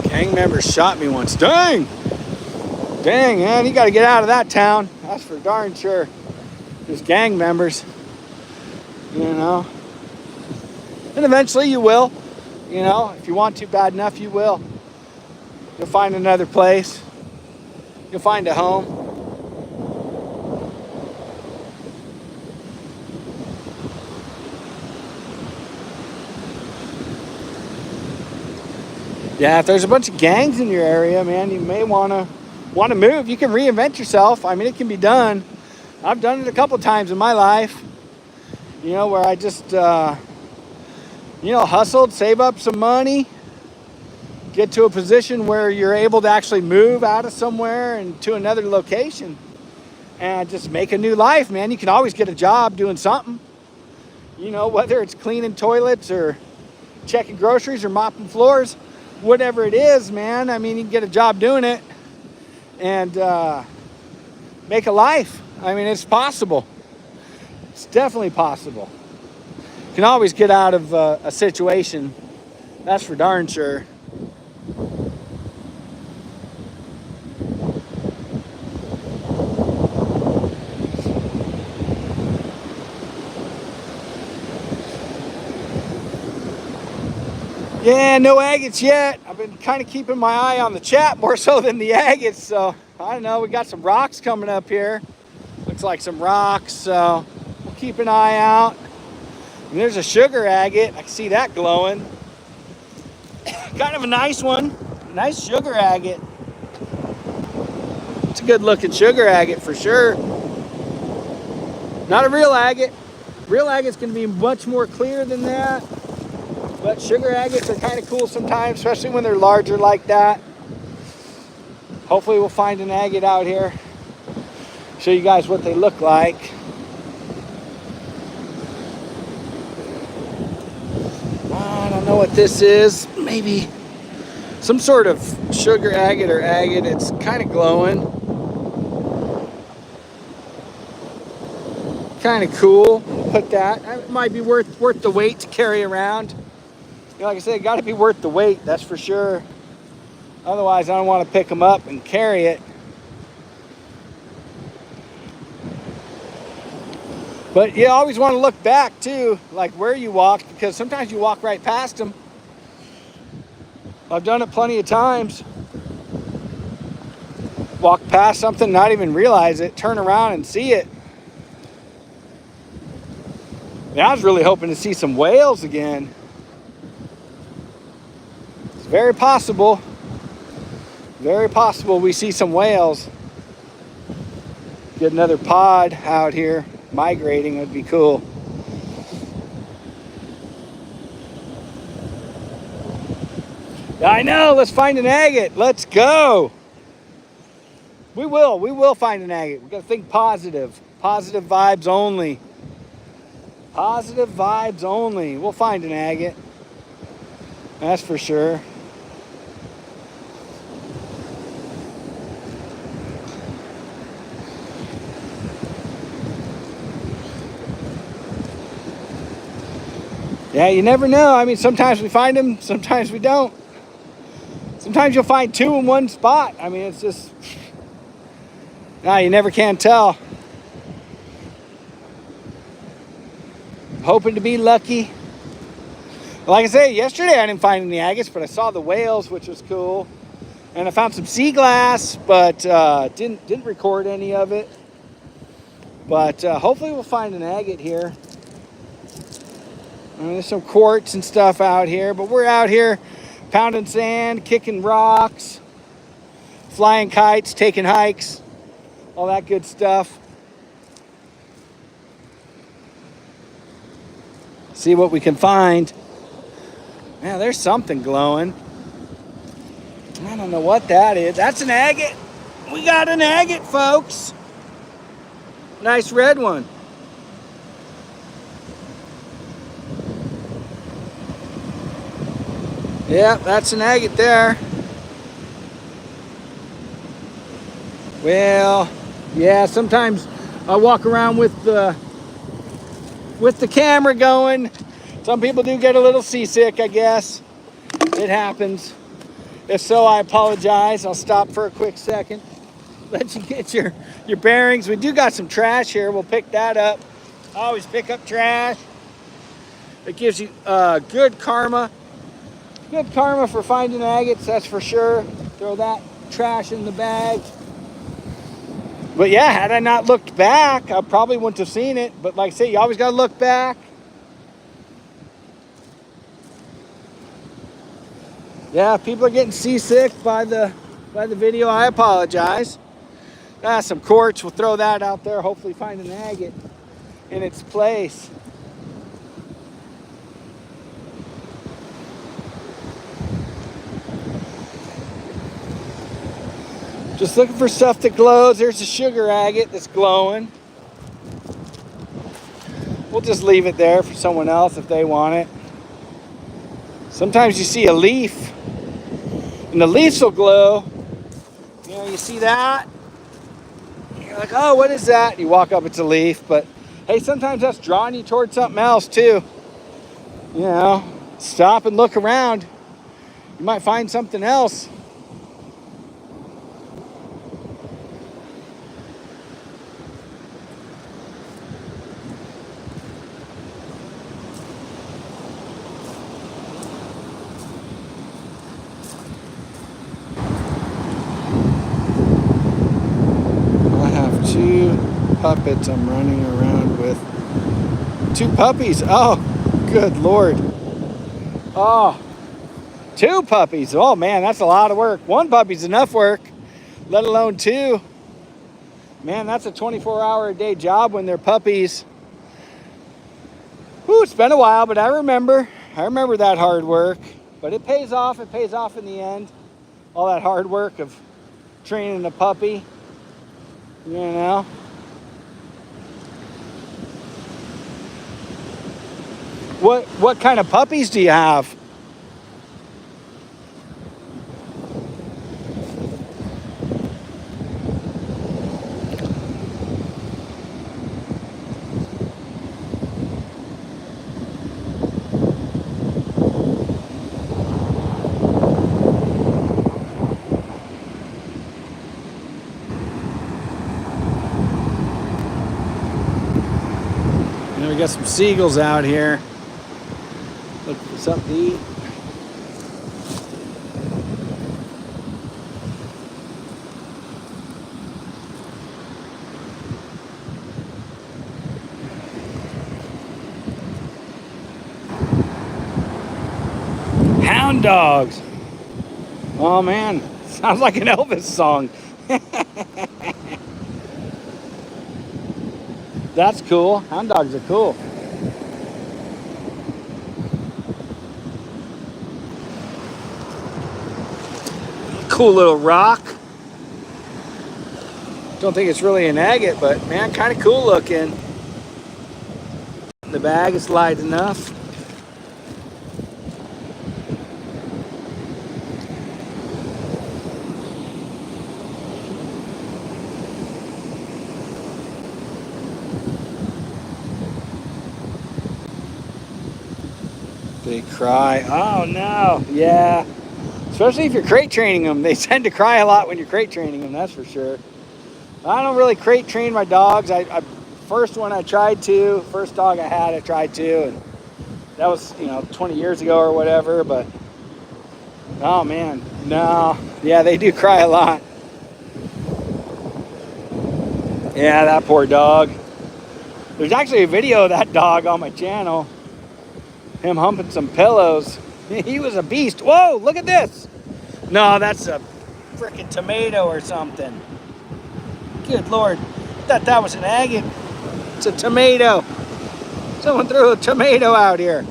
Gang member shot me once. Dang, man, you got to get out of that town. That's for darn sure. There's gang members, you know. And eventually you will, you know. If you want to bad enough, you will. You'll find another place. You'll find a home. Yeah, if there's a bunch of gangs in your area, man, you may want to move. You can reinvent yourself. I mean, it can be done. I've done it a couple times in my life, you know, where I just, you know, hustled, save up some money, get to a position where you're able to actually move out of somewhere and to another location and just make a new life, man. You can always get a job doing something, you know, whether it's cleaning toilets or checking groceries or mopping floors. Whatever it is, man, I mean, you can get a job doing it and make a life. I mean, it's possible. It's definitely possible. You can always get out of a situation. That's for darn sure. Yeah, no agates yet. I've been kind of keeping my eye on the chat more so than the agates. So, I don't know. We got some rocks coming up here. Looks like some rocks. So, we'll keep an eye out. And there's a sugar agate. I can see that glowing. Kind of a nice one. Nice sugar agate. It's a good looking sugar agate for sure. Not a real agate. Real agate's going to be much more clear than that. But sugar agates are kind of cool sometimes, especially when they're larger like that. Hopefully we'll find an agate out here. Show you guys what they look like. I don't know what this is. Maybe some sort of sugar agate or agate. It's kind of glowing. Kind of cool. Put that. It might be worth the weight to carry around. You know, like I said, it got to be worth the weight, that's for sure. Otherwise, I don't want to pick them up and carry it. But you always want to look back too, like where you walked, because sometimes you walk right past them. I've done it plenty of times. walk past something, not even realize it, turn around and see it. Yeah, I was really hoping to see some whales again. It's very possible we see some whales. Get another pod out here migrating would be cool. I know, let's find an agate. Let's go. We will find an agate. We gotta think positive. Positive vibes only. Positive vibes only. We'll find an agate. That's for sure. Yeah, you never know. I mean, sometimes we find them, sometimes we don't. Sometimes you'll find two in one spot. I mean, it's just, you never can tell. Hoping to be lucky. Like I say, yesterday I didn't find any agates, but I saw the whales, which was cool. And I found some sea glass, but didn't record any of it. But hopefully we'll find an agate here. There's some quartz and stuff out here, but we're out here pounding sand, kicking rocks, flying kites, taking hikes, all that good stuff. See what we can find. Man, there's something glowing. I don't know what that is. That's an agate. We got an agate, folks. Nice red one. Yeah, that's an agate there. Well, yeah, sometimes I walk around with the camera going. Some people do get a little seasick, I guess. It happens. If so, I apologize. I'll stop for a quick second. Let you get your bearings. We do got some trash here. We'll pick that up. I always pick up trash. It gives you good karma. Good karma for finding agates, that's for sure. Throw that trash in the bag. But yeah, had I not looked back, I probably wouldn't have seen it. But like I say, you always got to look back. Yeah, if people are getting seasick by the video, I apologize. Some quartz, we'll throw that out there. Hopefully find an agate in its place. Just looking for stuff that glows. There's a sugar agate that's glowing. We'll just leave it there for someone else if they want it. Sometimes you see a leaf, and the leaves will glow. You know, you see that? You're like, oh, what is that? You walk up, it's a leaf. But hey, sometimes that's drawing you towards something else too. You know, stop and look around. You might find something else. Two puppets I'm running around with. Two puppies. Oh, good Lord. Oh, two puppies. Oh man, that's a lot of work. One puppy's enough work, let alone two. Man, that's a 24-hour-a-day job when they're puppies. Whew, it's been a while, but I remember that hard work. But it pays off. It pays off in the end. All that hard work of training a puppy. You know, what kind of puppies do you have? We got some seagulls out here. Looking for something to eat. Hound dogs. Oh man, sounds like an Elvis song. That's cool. Hound dogs are cool. Cool little rock. Don't think it's really an agate, but man, kind of cool looking. The bag is light enough. They cry. Oh no, yeah. Especially if you're crate training them. They tend to cry a lot when you're crate training them, that's for sure. I don't really crate train my dogs. First dog I tried to, and that was 20 years ago or whatever. But oh man, no, yeah, they do cry a lot. Yeah, that poor dog. There's actually a video of that dog on my channel. Him humping some pillows. He was a beast. Whoa, look at this. No, that's a freaking tomato or something. Good Lord. I thought that was an agate. It's a tomato. Someone threw a tomato out here.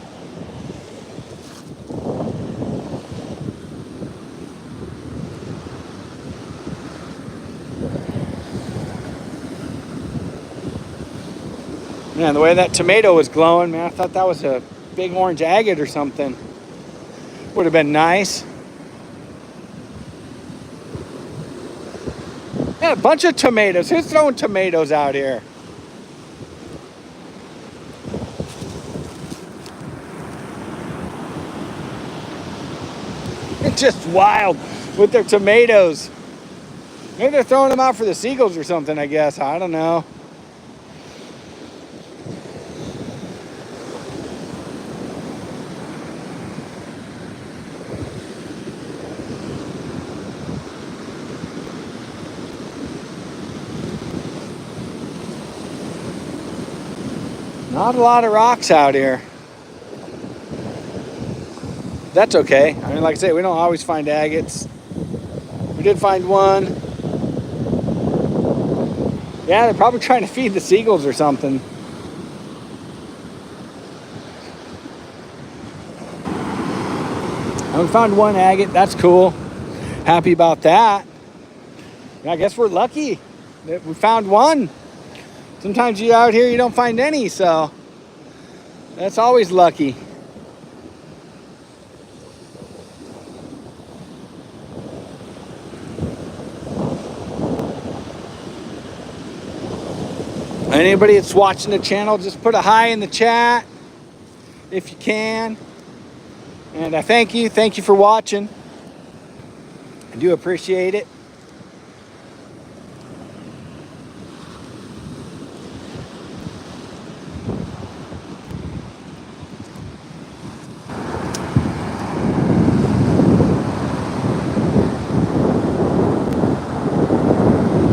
Man, the way that tomato was glowing, man, I thought that was a big orange agate or something. Would have been nice. Yeah, a bunch of tomatoes. Who's throwing tomatoes out here? It's just wild with their tomatoes. Maybe they're throwing them out for the seagulls or something, I guess. I don't know. Not a lot of rocks out here. That's okay. I mean, like I say, we don't always find agates. We did find one. Yeah, they're probably trying to feed the seagulls or something. And we found one agate. That's cool. Happy about that. I guess we're lucky that we found one. Sometimes you out here, you don't find any, so that's always lucky. Anybody that's watching the channel, just put a hi in the chat if you can. And I thank you for watching. I do appreciate it.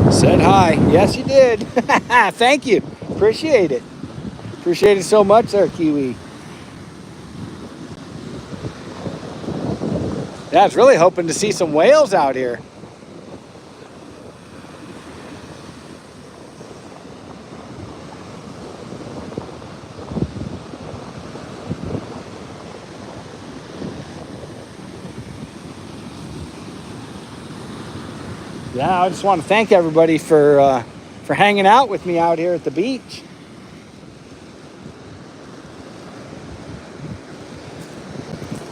Said hi. Yes, you did. Thank you. Appreciate it. Appreciate it so much there, Kiwi. Yeah, I was really hoping to see some whales out here. Yeah, I just want to thank everybody for hanging out with me out here at the beach.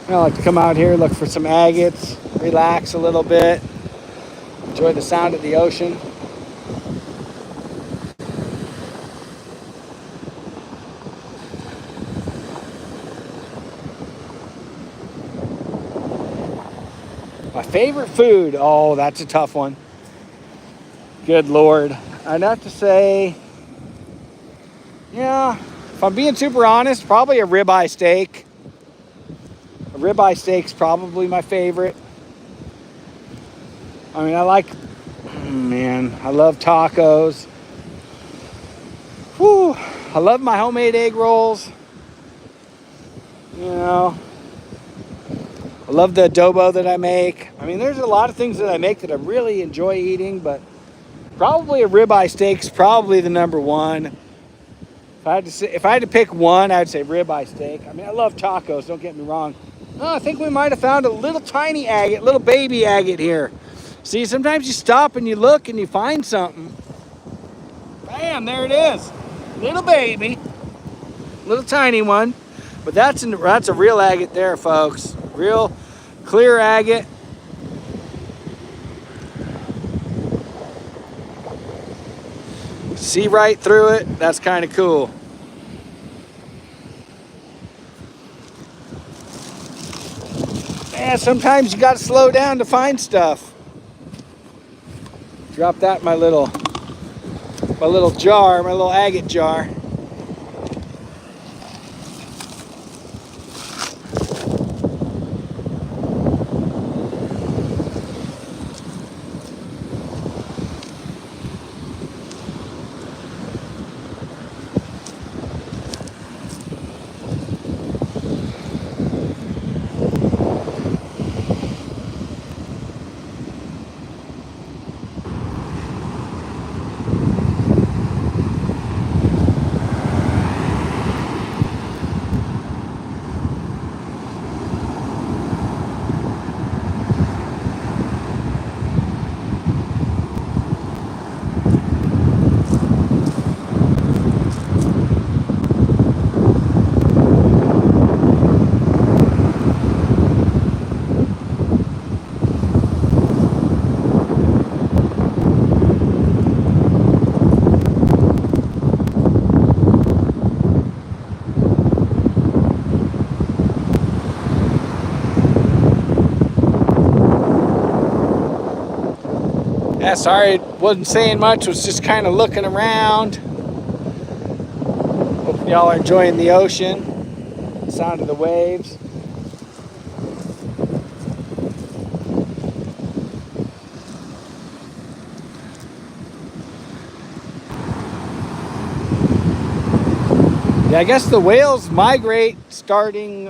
I like to come out here, look for some agates, relax a little bit, enjoy the sound of the ocean. My favorite food, oh, that's a tough one. Good Lord. I'd have to say, yeah, if I'm being super honest, probably a ribeye steak. A ribeye steak's probably my favorite. I mean, I love tacos. Whew, I love my homemade egg rolls. I love the adobo that I make. I mean, there's a lot of things that I make that I really enjoy eating, but probably a ribeye steak's probably the number one. If I had to pick one, I'd say ribeye steak. I mean, I love tacos, don't get me wrong. Oh, I think we might have found a little tiny agate, little baby agate here. See, sometimes you stop and you look and you find something. Bam, there it is. Little baby. Little tiny one. But that's a real agate there, folks. Real clear agate. See right through it. That's kind of cool. Yeah, sometimes you got to slow down to find stuff. Drop that in my little jar, my little agate jar. Yeah, sorry, wasn't saying much, was just kind of looking around. Hope y'all are enjoying the ocean, the sound of the waves. Yeah, I guess the whales migrate starting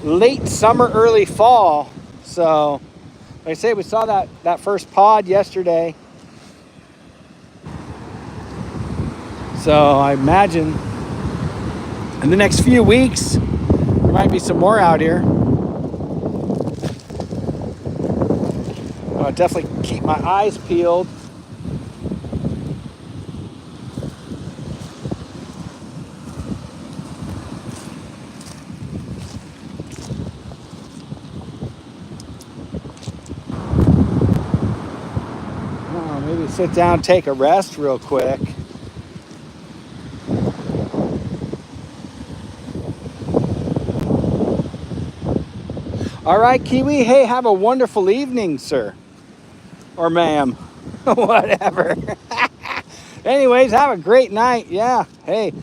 late summer, early fall. So, like I say, we saw that first pod yesterday. So I imagine in the next few weeks, there might be some more out here. I'll definitely keep my eyes peeled. Maybe sit down, take a rest real quick. All right, Kiwi. Hey, have a wonderful evening, sir. Or ma'am. Whatever. Anyways, have a great night. Yeah. Hey,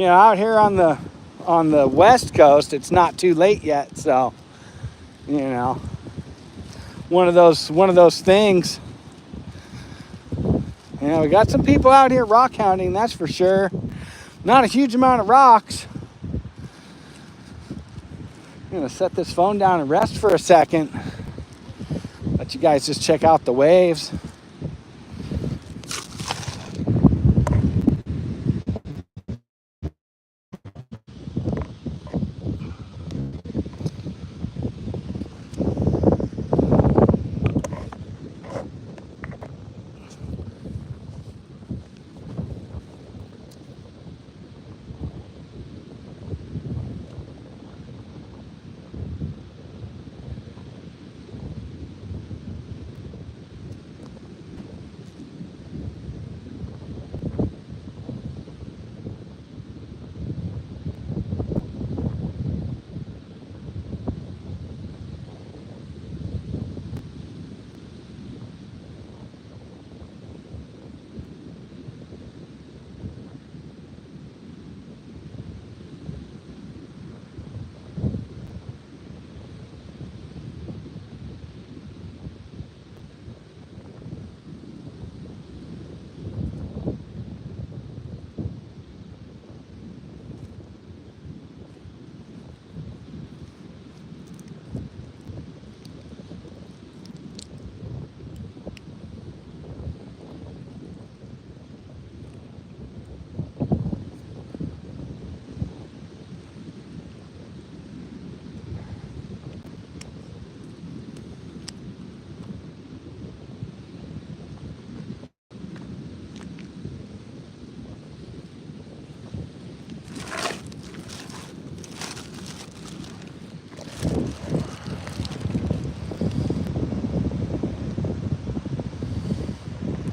out here on the West Coast, it's not too late yet, so one of those things. We got some people out here rock hounding, that's for sure. Not a huge amount of rocks. I'm gonna set this phone down and rest for a second. Let you guys just check out the waves.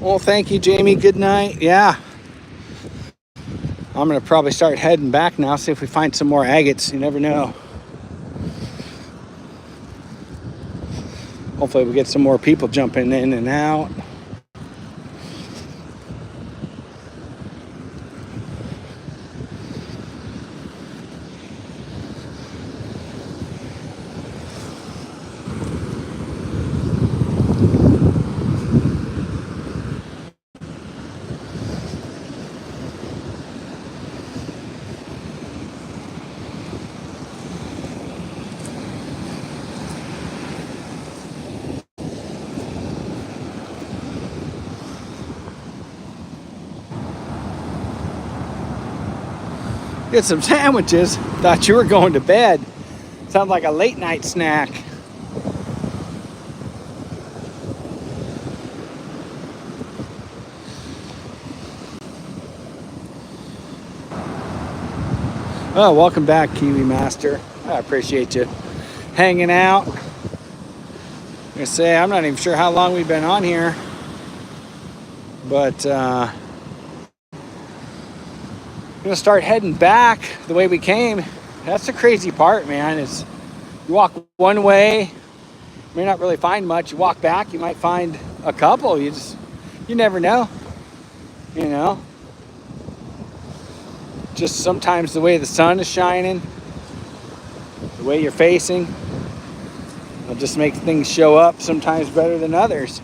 Well, thank you, Jamie. Good night. Yeah. I'm going to probably start heading back now, see if we find some more agates. You never know. Hopefully we get some more people jumping in and out. Get some sandwiches. Thought you were going to bed. Sounds like a late night snack. Oh, welcome back, Kiwi Master. I appreciate you hanging out. I'm gonna say I'm not even sure how long we've been on here, but I'm gonna start heading back the way we came. That's the crazy part, man. Is you walk one way, you may not really find much. You walk back, you might find a couple. You never know, you know. Just sometimes the way the sun is shining, the way you're facing, it'll just make things show up sometimes better than others.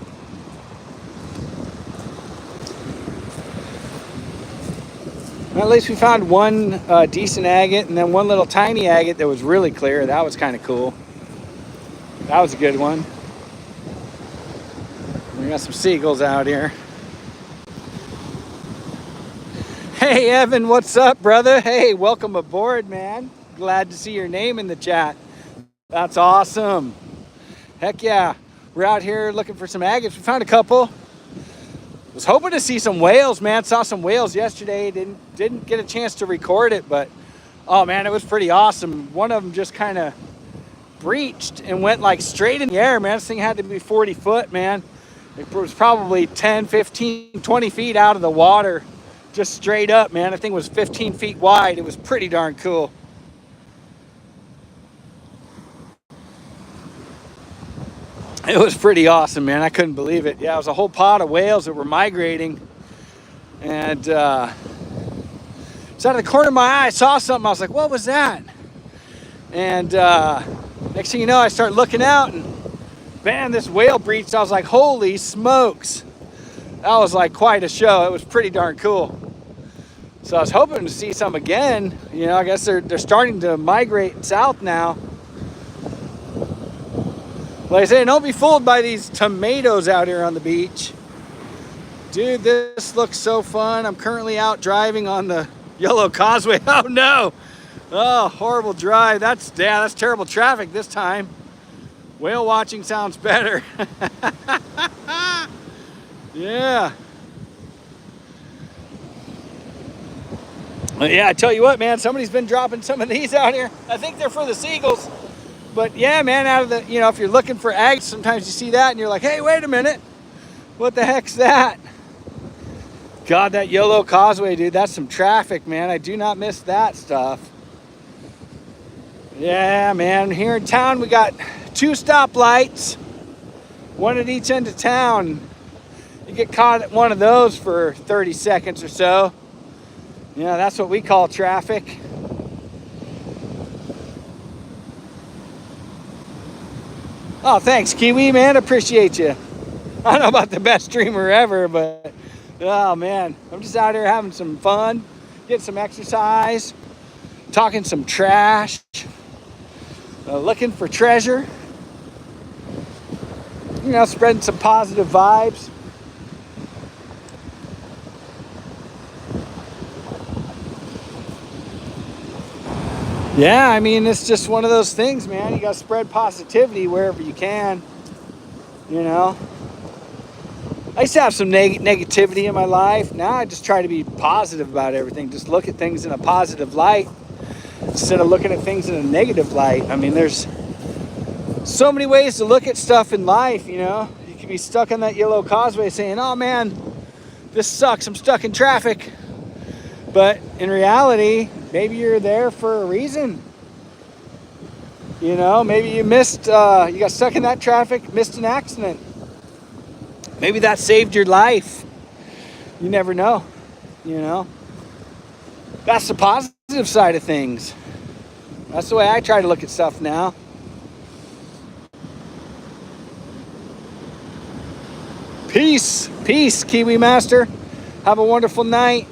Well, at least we found one decent agate and then one little tiny agate that was really clear. That was kind of cool. That was a good one. We got some seagulls out here. Hey, Evan, what's up, brother? Hey, welcome aboard, man. Glad to see your name in the chat. That's awesome. Heck yeah. We're out here looking for some agates. We found a couple. Was hoping to see some whales, man. Saw some whales yesterday. Didn't get a chance to record it, but oh man, it was pretty awesome. One of them just kind of breached and went like straight in the air, man. This thing had to be 40 foot, man. It was probably 10, 15, 20 feet out of the water. Just straight up, man. I think it was 15 feet wide. It was pretty darn cool. It was pretty awesome, man. I couldn't believe it. Yeah, it was a whole pod of whales that were migrating. And so out of the corner of my eye, I saw something. I was like, what was that? And next thing you know, I start looking out and man, this whale breached. I was like, holy smokes. That was like quite a show. It was pretty darn cool. So I was hoping to see some again. You know, I guess they're starting to migrate south now. Like I say, don't be fooled by these tomatoes out here on the beach. Dude, this looks so fun. I'm currently out driving on the Yellow Causeway. Oh no. Oh, horrible drive. That's terrible traffic this time. Whale watching sounds better. Yeah. Yeah, I tell you what, man, somebody's been dropping some of these out here. I think they're for the seagulls. But yeah, man, out of the, you know, if you're looking for agates, sometimes you see that and you're like, hey, wait a minute. What the heck's that? God, that Yellow Causeway, dude, that's some traffic, man. I do not miss that stuff. Yeah, man, here in town we got 2 stoplights, one at each end of town. You get caught at one of those for 30 seconds or so. Yeah, that's what we call traffic. Oh, thanks, Kiwi, man. Appreciate you. I don't know about the best streamer ever, but oh, man. I'm just out here having some fun, getting some exercise, talking some trash, looking for treasure. You know, spreading some positive vibes. Yeah, I mean, it's just one of those things, man. You got to spread positivity wherever you can, you know. I used to have some negativity in my life. Now I just try to be positive about everything. Just look at things in a positive light instead of looking at things in a negative light. I mean, there's so many ways to look at stuff in life, you know. You could be stuck on that yellow causeway saying, oh man, this sucks, I'm stuck in traffic. But in reality, maybe you're there for a reason. You know, maybe you missed, you got stuck in that traffic, missed an accident. Maybe that saved your life. You never know, you know. That's the positive side of things. That's the way I try to look at stuff now. Peace, peace, Kiwi Master. Have a wonderful night.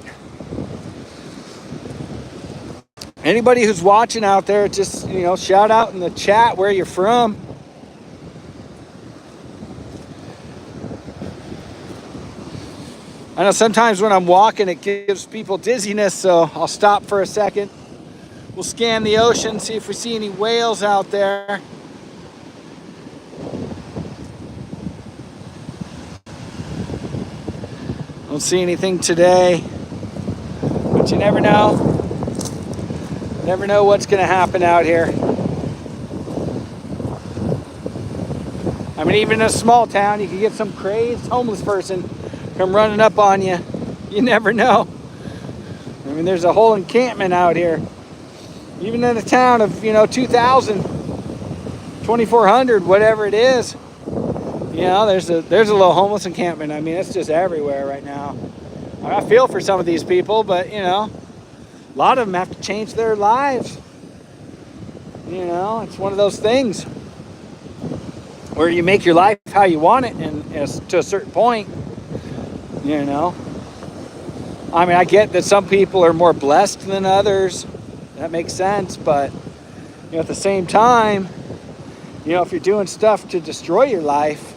Anybody who's watching out there, just, you know, shout out in the chat where you're from. I know sometimes when I'm walking, it gives people dizziness, so I'll stop for a second. We'll scan the ocean, see if we see any whales out there. Don't see anything today, but you never know. Never know what's going to happen out here. I mean, even in a small town, you can get some crazed homeless person come running up on you. You never know. I mean, there's a whole encampment out here. Even in a town of, you know, 2,000, 2,400, whatever it is. You know, there's a little homeless encampment. I mean, it's just everywhere right now. I feel for some of these people, but, you know, a lot of them have to change their lives. You know, it's one of those things where you make your life how you want it, and to a certain point, you know. I mean, I get that some people are more blessed than others. That makes sense, but, you know, at the same time, you know, if you're doing stuff to destroy your life,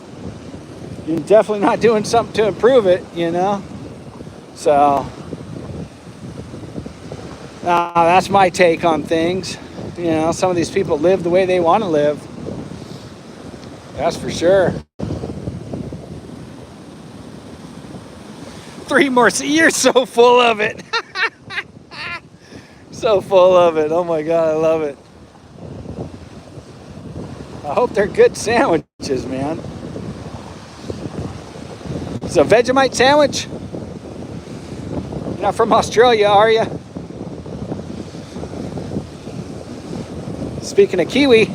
you're definitely not doing something to improve it, you know. So that's my take on things. You know, some of these people live the way they want to live. That's for sure. 3 more. You're so full of it. So full of it. Oh my God, I love it. I hope they're good sandwiches, man. It's a Vegemite sandwich. You're not from Australia, are you? Speaking of kiwi,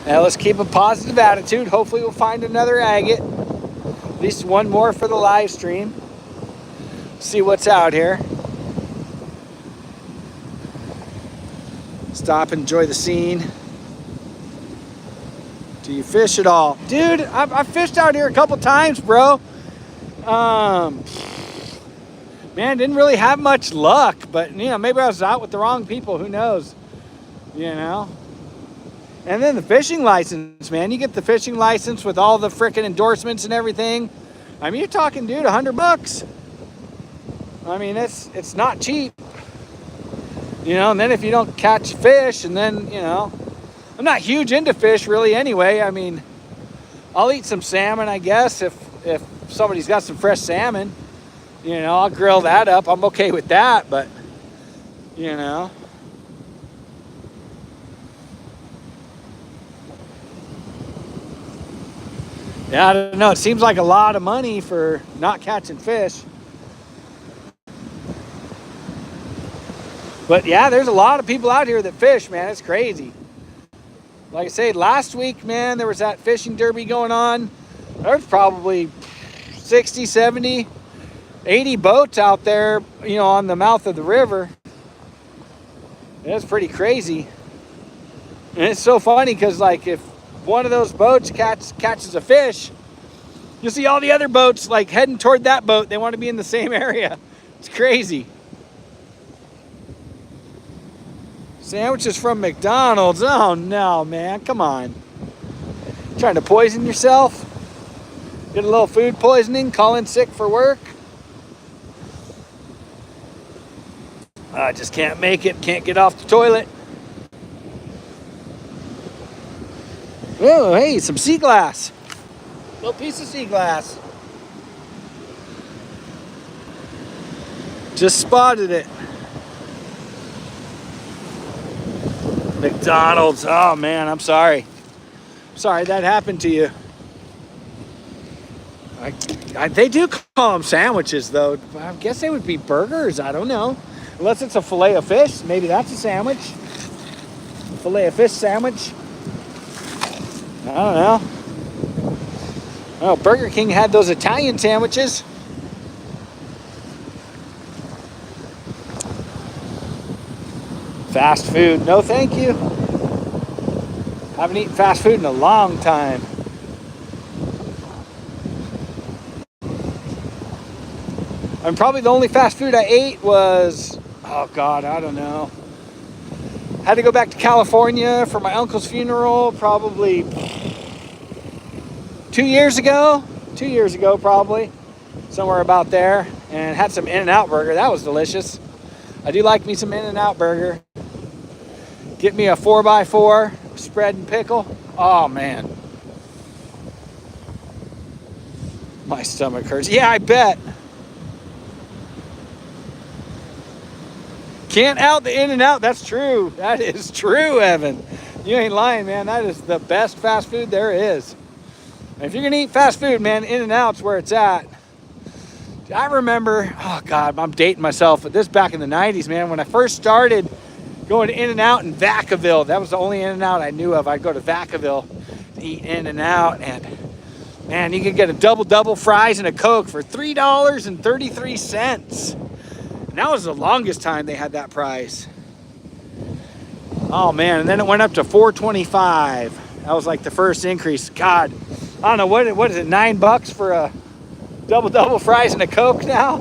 now let's keep a positive attitude. Hopefully we'll find another agate. At least one more for the live stream. See what's out here. Stop, enjoy the scene. Do you fish at all? Dude, I've fished out here a couple times, bro. Man, didn't really have much luck, but, you know, maybe I was out with the wrong people. Who knows? You know? And then the fishing license, man. You get the fishing license with all the frickin' endorsements and everything. I mean, you're talking, dude, $100. I mean, it's not cheap. You know, and then if you don't catch fish, and then, you know, I'm not huge into fish really anyway. I mean, I'll eat some salmon, I guess, if somebody's got some fresh salmon. You know, I'll grill that up. I'm okay with that, but, you know. Yeah, I don't know. It seems like a lot of money for not catching fish. But yeah, there's a lot of people out here that fish, man. It's crazy. Like I say, last week, man, there was that fishing derby going on. There's probably 60, 70, 80 boats out there, you know, on the mouth of the river. It's pretty crazy. And it's so funny because, like, if one of those boats catches a fish, you'll see all the other boats, like, heading toward that boat. They want to be in the same area. It's crazy. Sandwiches from McDonald's. Oh no, man, come on. Trying to poison yourself? Get a little food poisoning, call in sick for work? I just can't make it, can't get off the toilet. Oh, hey, some sea glass. Little piece of sea glass. Just spotted it. McDonald's. Oh man, I'm sorry. Sorry that happened to you. They do call them sandwiches though. I guess they would be burgers. I don't know. Unless it's a fillet of fish. Maybe that's a sandwich. Fillet of fish sandwich. I don't know. Oh, Burger King had those Italian sandwiches. Fast food. No, thank you. Haven't eaten fast food in a long time. And probably the only fast food I ate was, oh God, I don't know. Had to go back to California for my uncle's funeral probably 2 years ago. 2 years ago probably. Somewhere about there. And had some In-N-Out burger. That was delicious. I do like me some In-N-Out burger. Get me a 4x4 spread and pickle. Oh man. My stomach hurts. Yeah, I bet. Can't out the In-N-Out. That's true. That is true, Evan. You ain't lying, man. That is the best fast food there is. And if you're going to eat fast food, man, In-N-Out's where it's at. I remember, oh God, I'm dating myself, but this back in the 90s, man, when I first started going to In-N-Out in Vacaville. That was the only In-N-Out I knew of. I'd go to Vacaville to eat In-N-Out, and man, you could get a double fries and a Coke for $3.33. And that was the longest time they had that price. Oh man, and then it went up to $4.25. That was like the first increase. God, I don't know, what is it, $9 for a double fries and a Coke now?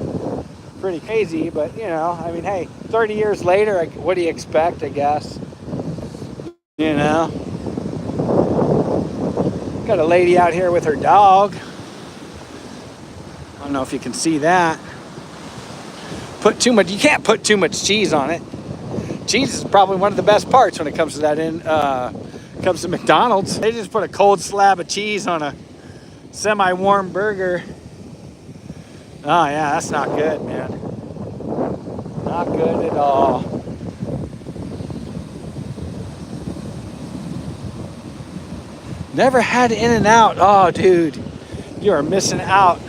Pretty crazy, but you know, I mean, hey, 30 years later, what do you expect, I guess? You know? Got a lady out here with her dog. I don't know if you can see that. You can't put too much cheese on it. Cheese is probably one of the best parts when it comes to that comes to McDonald's. They just put a cold slab of cheese on a semi-warm burger. Oh yeah, that's not good, man. Not good at all. Never had In-N-Out. Oh, dude, you are missing out.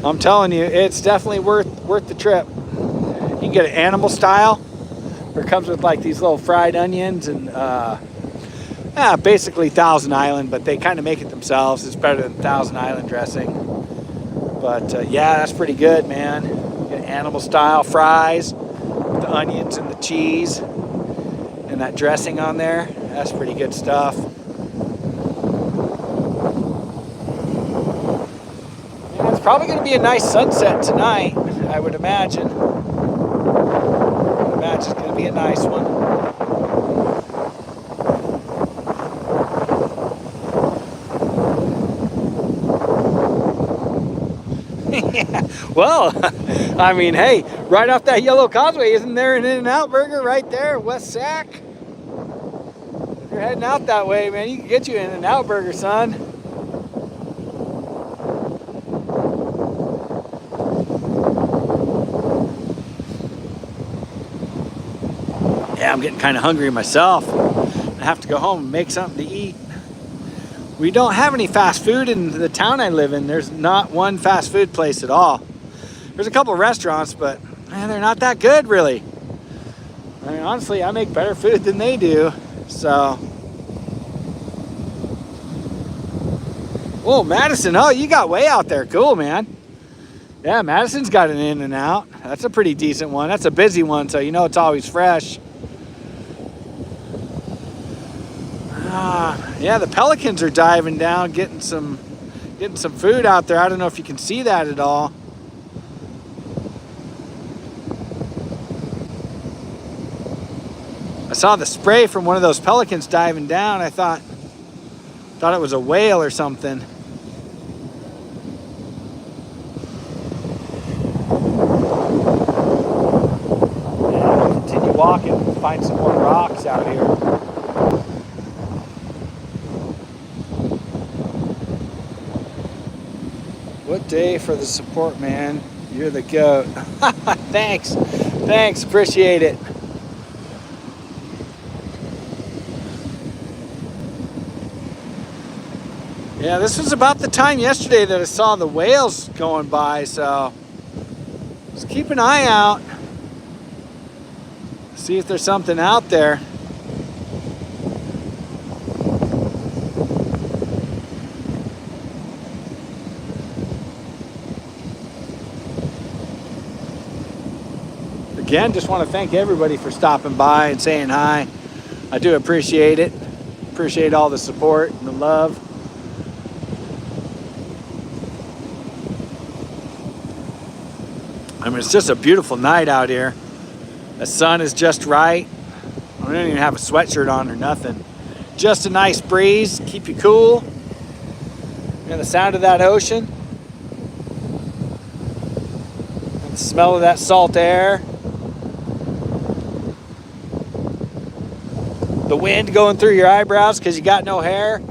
I'm telling you, it's definitely worth the trip. You can get it animal style, where it comes with like these little fried onions and basically Thousand Island, but they kind of make it themselves. It's better than Thousand Island dressing. But yeah, that's pretty good, man. You get animal style fries with the onions and the cheese and that dressing on there. That's pretty good stuff. Yeah, it's probably going to be a nice sunset tonight, I would imagine. It's going to be a nice one. Yeah. Well, I mean, hey, right off that yellow causeway, isn't there an In-N-Out burger right there, West Sac? If you're heading out that way, man, you can get you an In-N-Out burger, son. Yeah, I'm getting kind of hungry myself. I have to go home and make something to eat. We don't have any fast food in the town I live in. There's not one fast food place at all. There's a couple of restaurants, but man, they're not that good, really. I mean, honestly, I make better food than they do. So, whoa, Madison! Oh, you got way out there. Cool, man. Yeah, Madison's got an In-N-Out. That's a pretty decent one. That's a busy one, so you know it's always fresh. Yeah, the pelicans are diving down, getting some food out there. I don't know if you can see that at all. I saw the spray from one of those pelicans diving down. I thought it was a whale or something. Yeah, I'll continue walking and find some more rocks out here. What day for the support, man? You're the goat. Thanks. Thanks. Appreciate it. Yeah, this was about the time yesterday that I saw the whales going by, so just keep an eye out. See if there's something out there. Again, just want to thank everybody for stopping by and saying hi. I do appreciate it. Appreciate all the support and the love. I mean, it's just a beautiful night out here. The sun is just right. I don't even have a sweatshirt on or nothing. Just a nice breeze, keep you cool. And the sound of that ocean. And the smell of that salt air. The wind going through your eyebrows because you got no hair.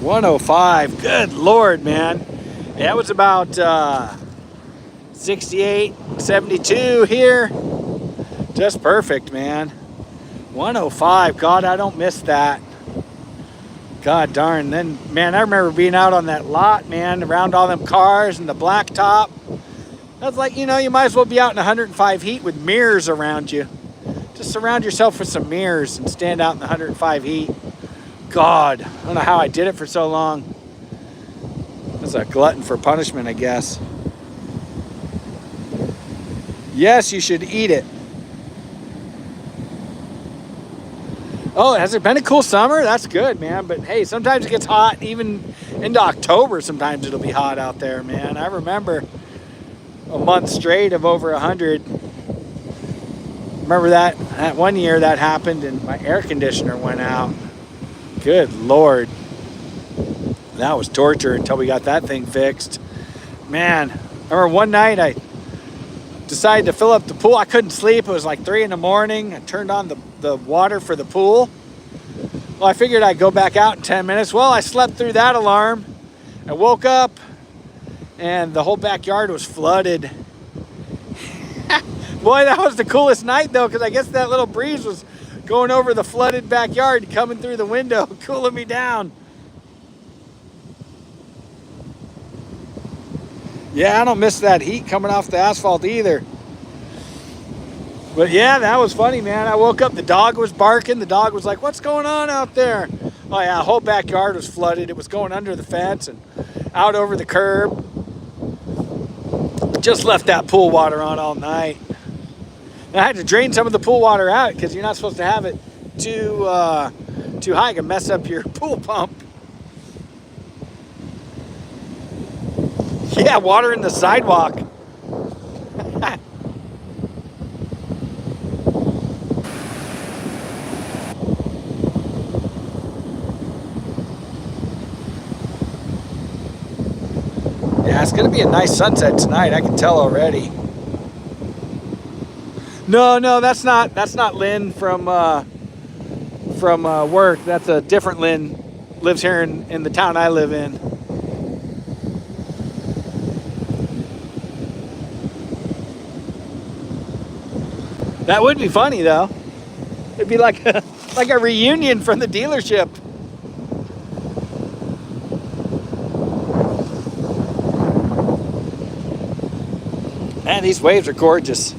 105. Good Lord, man. Yeah, it was about 68, 72 here. Just perfect, man. 105. God, I don't miss that. God darn. Then, man, I remember being out on that lot, man, around all them cars and the blacktop. I was like, you know, you might as well be out in 105 heat with mirrors around you. Just surround yourself with some mirrors and stand out in the 105 heat. God, I don't know how I did it for so long. That's a glutton for punishment, I guess. Yes, you should eat it. Oh, has it been a cool summer? That's good, man. But hey, sometimes it gets hot. Even into October, sometimes it'll be hot out there, man. I remember a month straight of over 100. Remember that one year that happened and my air conditioner went out. Good Lord. That was torture until we got that thing fixed. Man, I remember one night I decided to fill up the pool. I couldn't sleep. It was like 3 in the morning. I turned on the water for the pool. Well, I figured I'd go back out in 10 minutes. Well, I slept through that alarm. I woke up and the whole backyard was flooded. Boy, that was the coolest night though, because I guess that little breeze was going over the flooded backyard, coming through the window, cooling me down. Yeah, I don't miss that heat coming off the asphalt either. But yeah, that was funny, man. I woke up, the dog was barking. The dog was like, what's going on out there? Oh yeah, the whole backyard was flooded. It was going under the fence and out over the curb. Just left that pool water on all night. And I had to drain some of the pool water out because you're not supposed to have it too high. It can mess up your pool pump. Yeah, water in the sidewalk. Yeah, it's gonna be a nice sunset tonight. I can tell already. No, that's not Lynn from work. That's a different Lynn. Lives here in the town I live in. That would be funny though. It'd be like a reunion from the dealership. Man, these waves are gorgeous.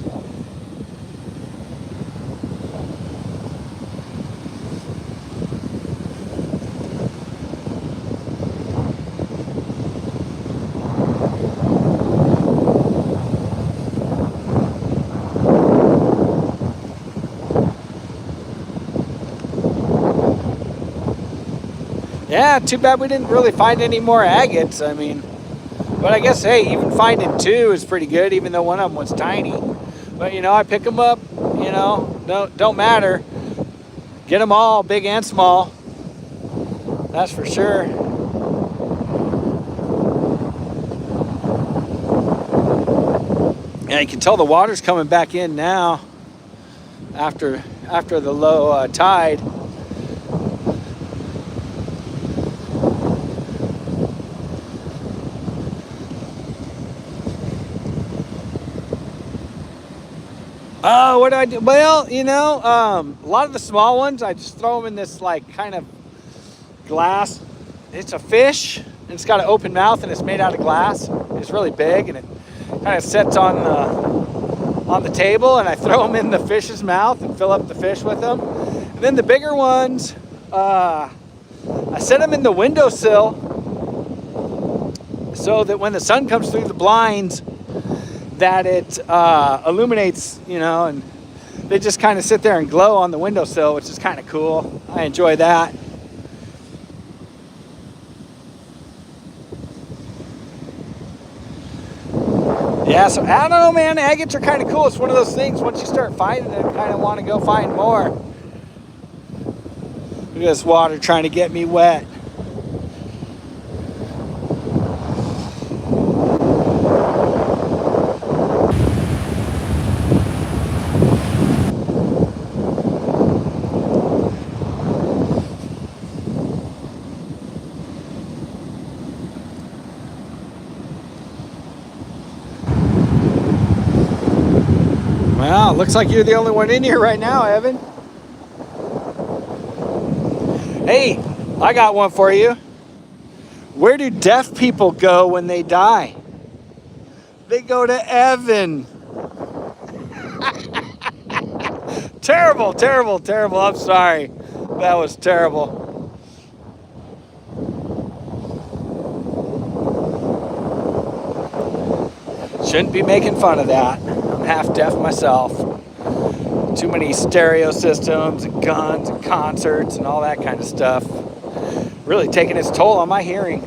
Yeah, too bad we didn't really find any more agates. I mean, but I guess, hey, even finding 2 is pretty good, even though one of them was tiny. But, you know, I pick them up, you know, don't matter. Get them all, big and small. That's for sure. Yeah, you can tell the water's coming back in now after the low tide. Oh, what do I do? Well, a lot of the small ones, I just throw them in this like kind of glass. It's a fish, and it's got an open mouth, and it's made out of glass. It's really big, and it kind of sits on the table, and I throw them in the fish's mouth and fill up the fish with them. And then the bigger ones, I set them in the windowsill so that when the sun comes through the blinds, that it illuminates, and they just kind of sit there and glow on the windowsill, which is kind of cool. I enjoy that. Yeah, so I don't know, man. Agates are kind of cool. It's one of those things, once you start finding them, you kind of want to go find more. Look at this water trying to get me wet. Well, looks like you're the only one in here right now, Evan. Hey, I got one for you. Where do deaf people go when they die? They go to Evan. Terrible, terrible, terrible. I'm sorry. That was terrible. Shouldn't be making fun of that. I'm half deaf myself. Too many stereo systems and guns and concerts and all that kind of stuff. Really taking its toll on my hearing.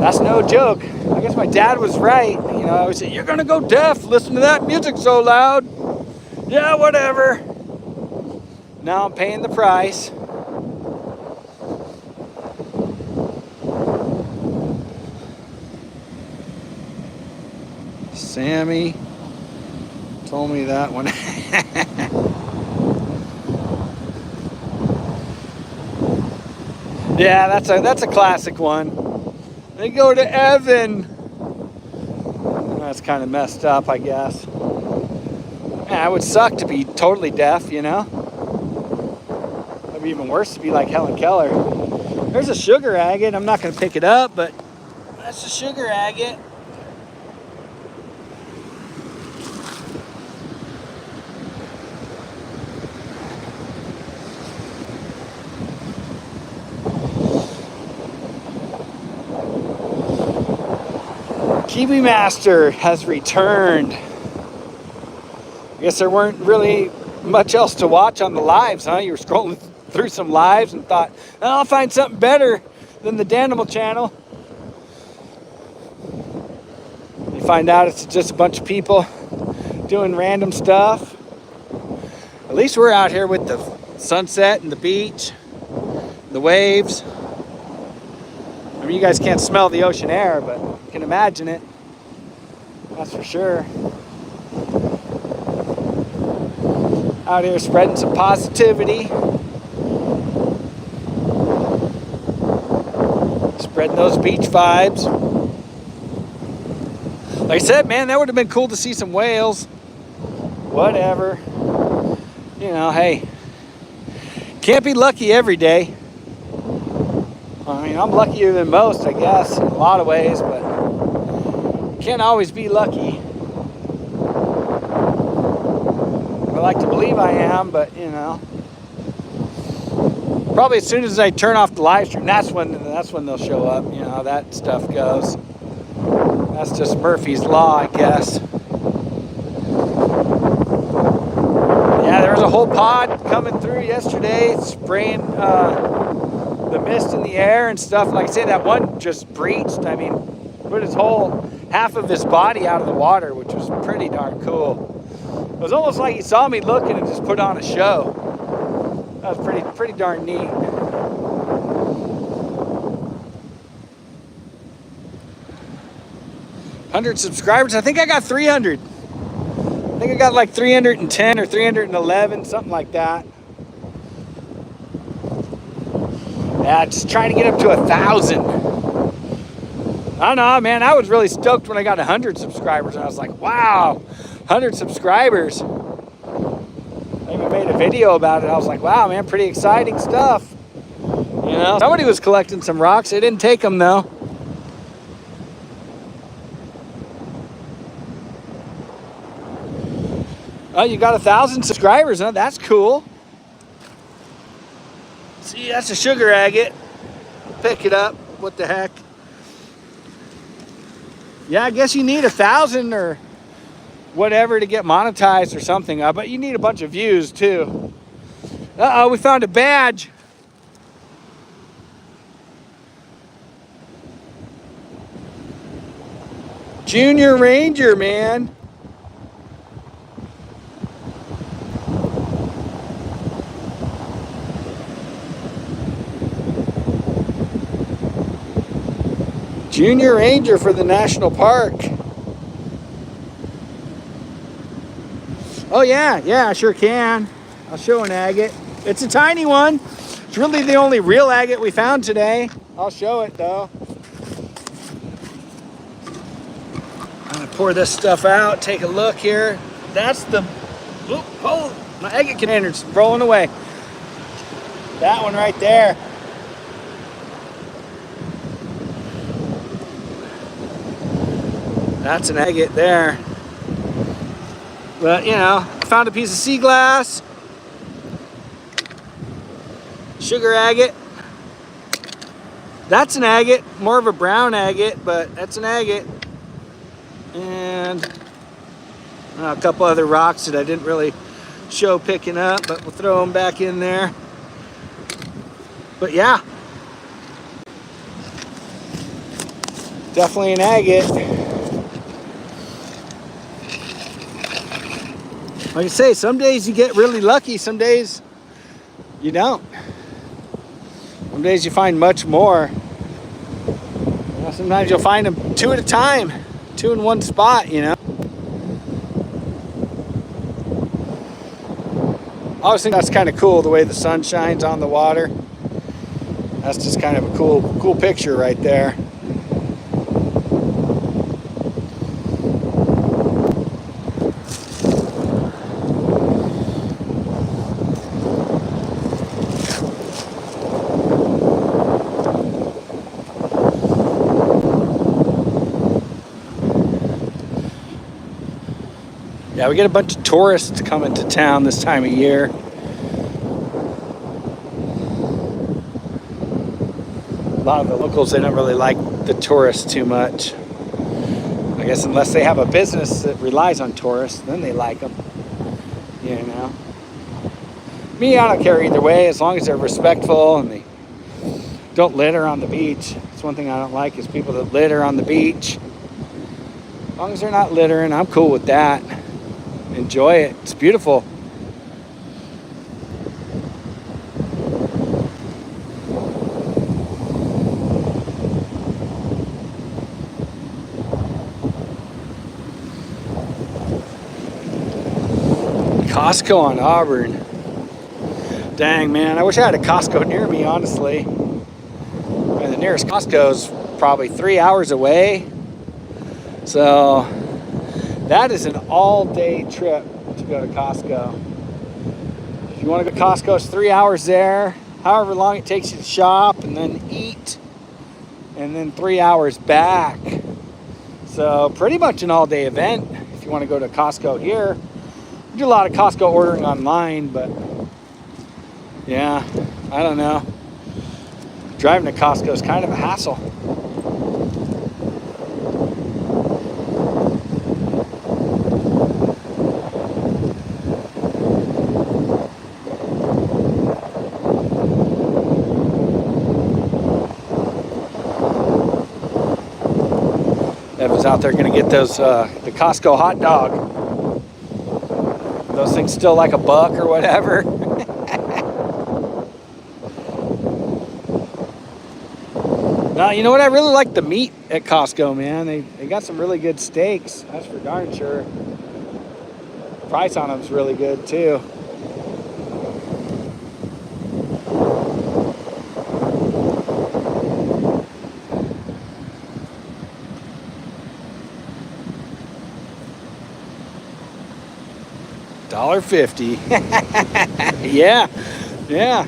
That's no joke. I guess my dad was right. I always say, you're gonna go deaf, listen to that music so loud. Yeah, whatever. Now I'm paying the price. Sammy told me that one. Yeah, that's a classic one. They go to Evan. That's kind of messed up, I guess. Man, it would suck to be totally deaf, It'd be even worse to be like Helen Keller. There's a sugar agate. I'm not going to pick it up, but that's a sugar agate. Kiwi Master has returned. I guess there weren't really much else to watch on the lives, huh? You were scrolling through some lives and thought, oh, I'll find something better than the Danimal Channel. You find out it's just a bunch of people doing random stuff. At least we're out here with the sunset and the beach, the waves. I mean, you guys can't smell the ocean air, but you can imagine it. That's for sure. Out here spreading some positivity. Spreading those beach vibes. Like I said, man, that would have been cool to see some whales. Whatever. Hey, can't be lucky every day. I mean, I'm luckier than most, I guess, in a lot of ways, but can't always be lucky. I like to believe I am, but probably as soon as I turn off the live stream, that's when they'll show up. How that stuff goes. That's just Murphy's Law, I guess. Yeah, there was a whole pod coming through yesterday, spraying the mist in the air and stuff. Like I say, that one just breached. I mean, put his whole half of his body out of the water, which was pretty darn cool. It was almost like he saw me looking and just put on a show. That was pretty darn neat. 100 subscribers. I think I got 300. I think I got like 310 or 311, something like that. Yeah, just trying to get up to 1,000. I don't know, man. I was really stoked when I got 100 subscribers. I was like, wow, 100 subscribers. I even made a video about it. I was like, wow, man, pretty exciting stuff. You know, somebody was collecting some rocks. They didn't take them though. Oh, you got 1,000 subscribers, huh? That's cool. See, that's a sugar agate. Pick it up. What the heck? Yeah, I guess you need 1,000 or whatever to get monetized or something. But you need a bunch of views too. Uh-oh, we found a badge. Junior Ranger, man. Junior Ranger for the national park. Oh yeah, I sure can. I'll show an agate. It's a tiny one. It's really the only real agate we found today. I'll show it though. I'm gonna pour this stuff out, take a look here. That's the, oh, my agate container's rolling away. That one right there. That's an agate there. But, you know, found a piece of sea glass. Sugar agate. That's an agate. More of a brown agate, but that's an agate. And a couple other rocks that I didn't really show picking up, but we'll throw them back in there. But yeah. Definitely an agate. Like I say, some days you get really lucky, some days you don't. Some days you find much more. You know, sometimes you'll find them 2 at a time, 2 in one spot, you know. I always think that's kind of cool, the way the sun shines on the water. That's just kind of a cool picture right there. Yeah, we get a bunch of tourists coming to town this time of year. A lot of the locals, they don't really like the tourists too much. I guess unless they have a business that relies on tourists, then they like them. You know. Me, I don't care either way, as long as they're respectful and they don't litter on the beach. That's one thing I don't like, is people that litter on the beach. As long as they're not littering, I'm cool with that. Enjoy it. It's beautiful. Costco on Auburn. Dang, man. I wish I had a Costco near me, honestly. And the nearest Costco is probably 3 hours away. So that is an all-day trip to go to Costco. If you want to go to Costco, it's 3 hours there. However long it takes you to shop and then eat. And then 3 hours back. So pretty much an all-day event if you want to go to Costco here. We do a lot of Costco ordering online, but yeah, I don't know. Driving to Costco is kind of a hassle. Evan's out there gonna get those the Costco hot dog. Those things still like $1 or whatever. Now, you know what? I really like the meat at Costco, man. They got some really good steaks. That's for darn sure. Price on them's really good too. $1.50. Yeah, yeah.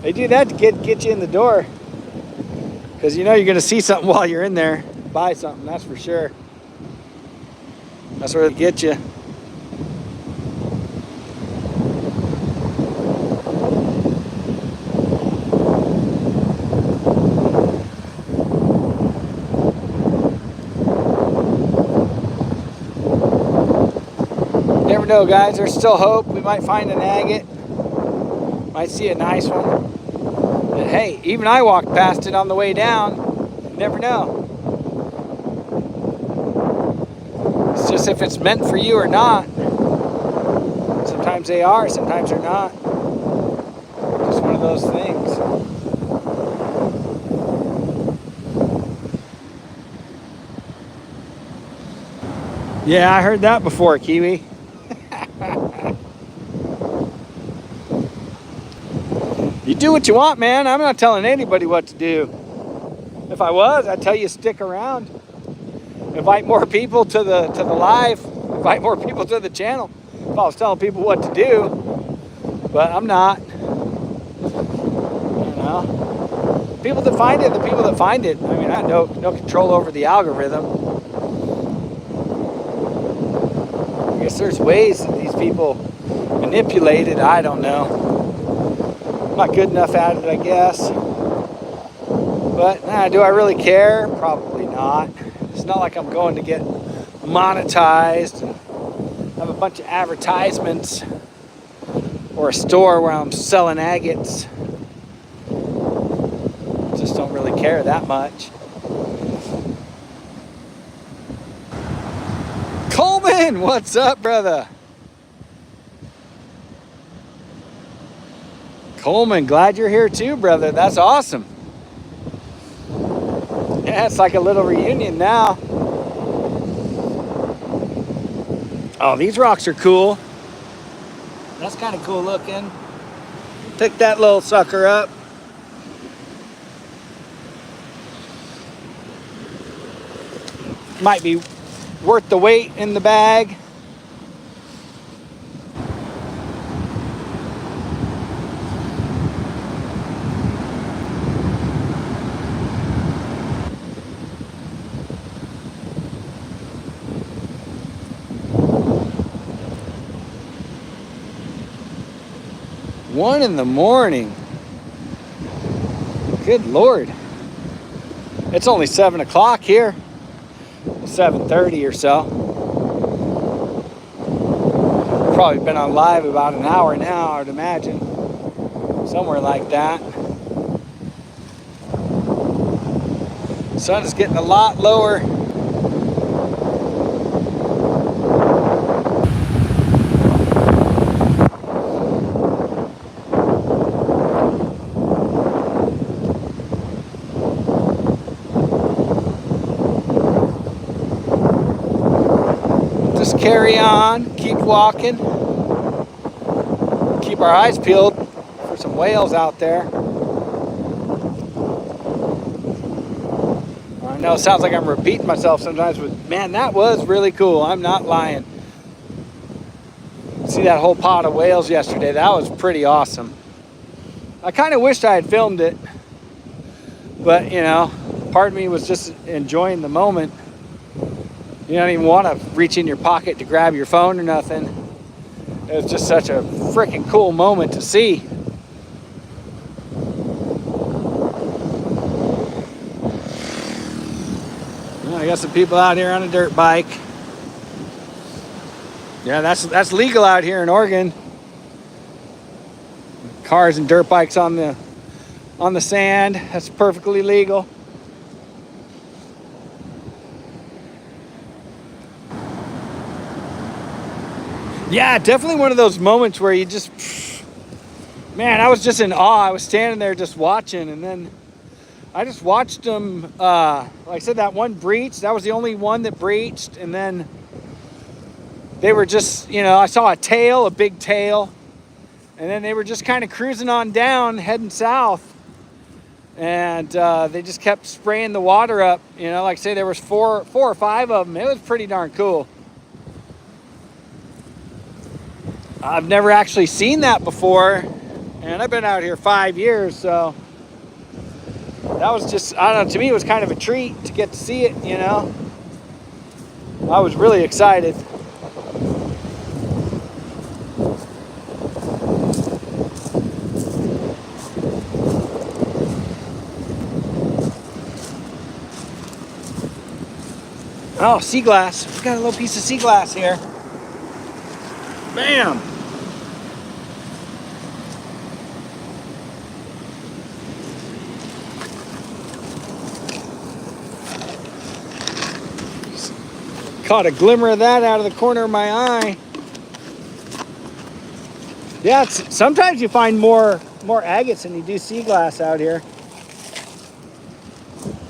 They do that to get you in the door, because you know you're gonna see something while you're in there. Buy something, that's for sure. That's where they get you. Never know, guys. There's still hope. We might find an agate. Might see a nice one. But hey, even I walked past it on the way down. You never know. It's just if it's meant for you or not. Sometimes they are, sometimes they're not. Just one of those things. Yeah, I heard that before, Kiwi. You do what you want, man. I'm not telling anybody what to do. If I was, I'd tell you stick around. Invite more people to the live. Invite more people to the channel. If I was telling people what to do. But I'm not. You know. People that find it, the people that find it. I mean, I have no control over the algorithm. I guess there's ways that these people manipulate it. I don't know. Not good enough at it, I guess. But do I really care? Probably not. It's not like I'm going to get monetized and have a bunch of advertisements or a store where I'm selling agates. Just don't really care that much. Coleman, what's up, brother? Coleman, glad you're here too, brother. That's awesome. Yeah, it's like a little reunion now. Oh, these rocks are cool. That's kind of cool looking. Pick that little sucker up. Might be worth the weight in the bag. One in the morning. Good Lord. It's only 7 o'clock here. 7:30 or so. Probably been on live about an hour now, I'd imagine. Somewhere like that. Sun is getting a lot lower. Carry on, keep walking, keep our eyes peeled for some whales out there. I know it sounds like I'm repeating myself sometimes, but man, that was really cool. I'm not lying. See that whole pod of whales yesterday? That was pretty awesome. I kind of wished I had filmed it, but you know, part of me was just enjoying the moment. You don't even want to reach in your pocket to grab your phone or nothing. It was just such a freaking cool moment to see. Well, I got some people out here on a dirt bike. Yeah, that's legal out here in Oregon. Cars and dirt bikes on the sand. That's perfectly legal. Yeah, definitely one of those moments where you just, man, I was just in awe. I was standing there just watching, and then I just watched them. Like I said, that one breached. That was the only one that breached, and then they were just, I saw a tail, a big tail, and then they were just kind of cruising on down, heading south, and they just kept spraying the water up. Like I say, there was four or five of them. It was pretty darn cool. I've never actually seen that before, and I've been out here 5 years, so that was just, I don't know, to me it was kind of a treat to get to see it, I was really excited. Oh, sea glass. We got a little piece of sea glass here. Bam! Caught a glimmer of that out of the corner of my eye. Yeah, sometimes you find more agates than you do sea glass out here.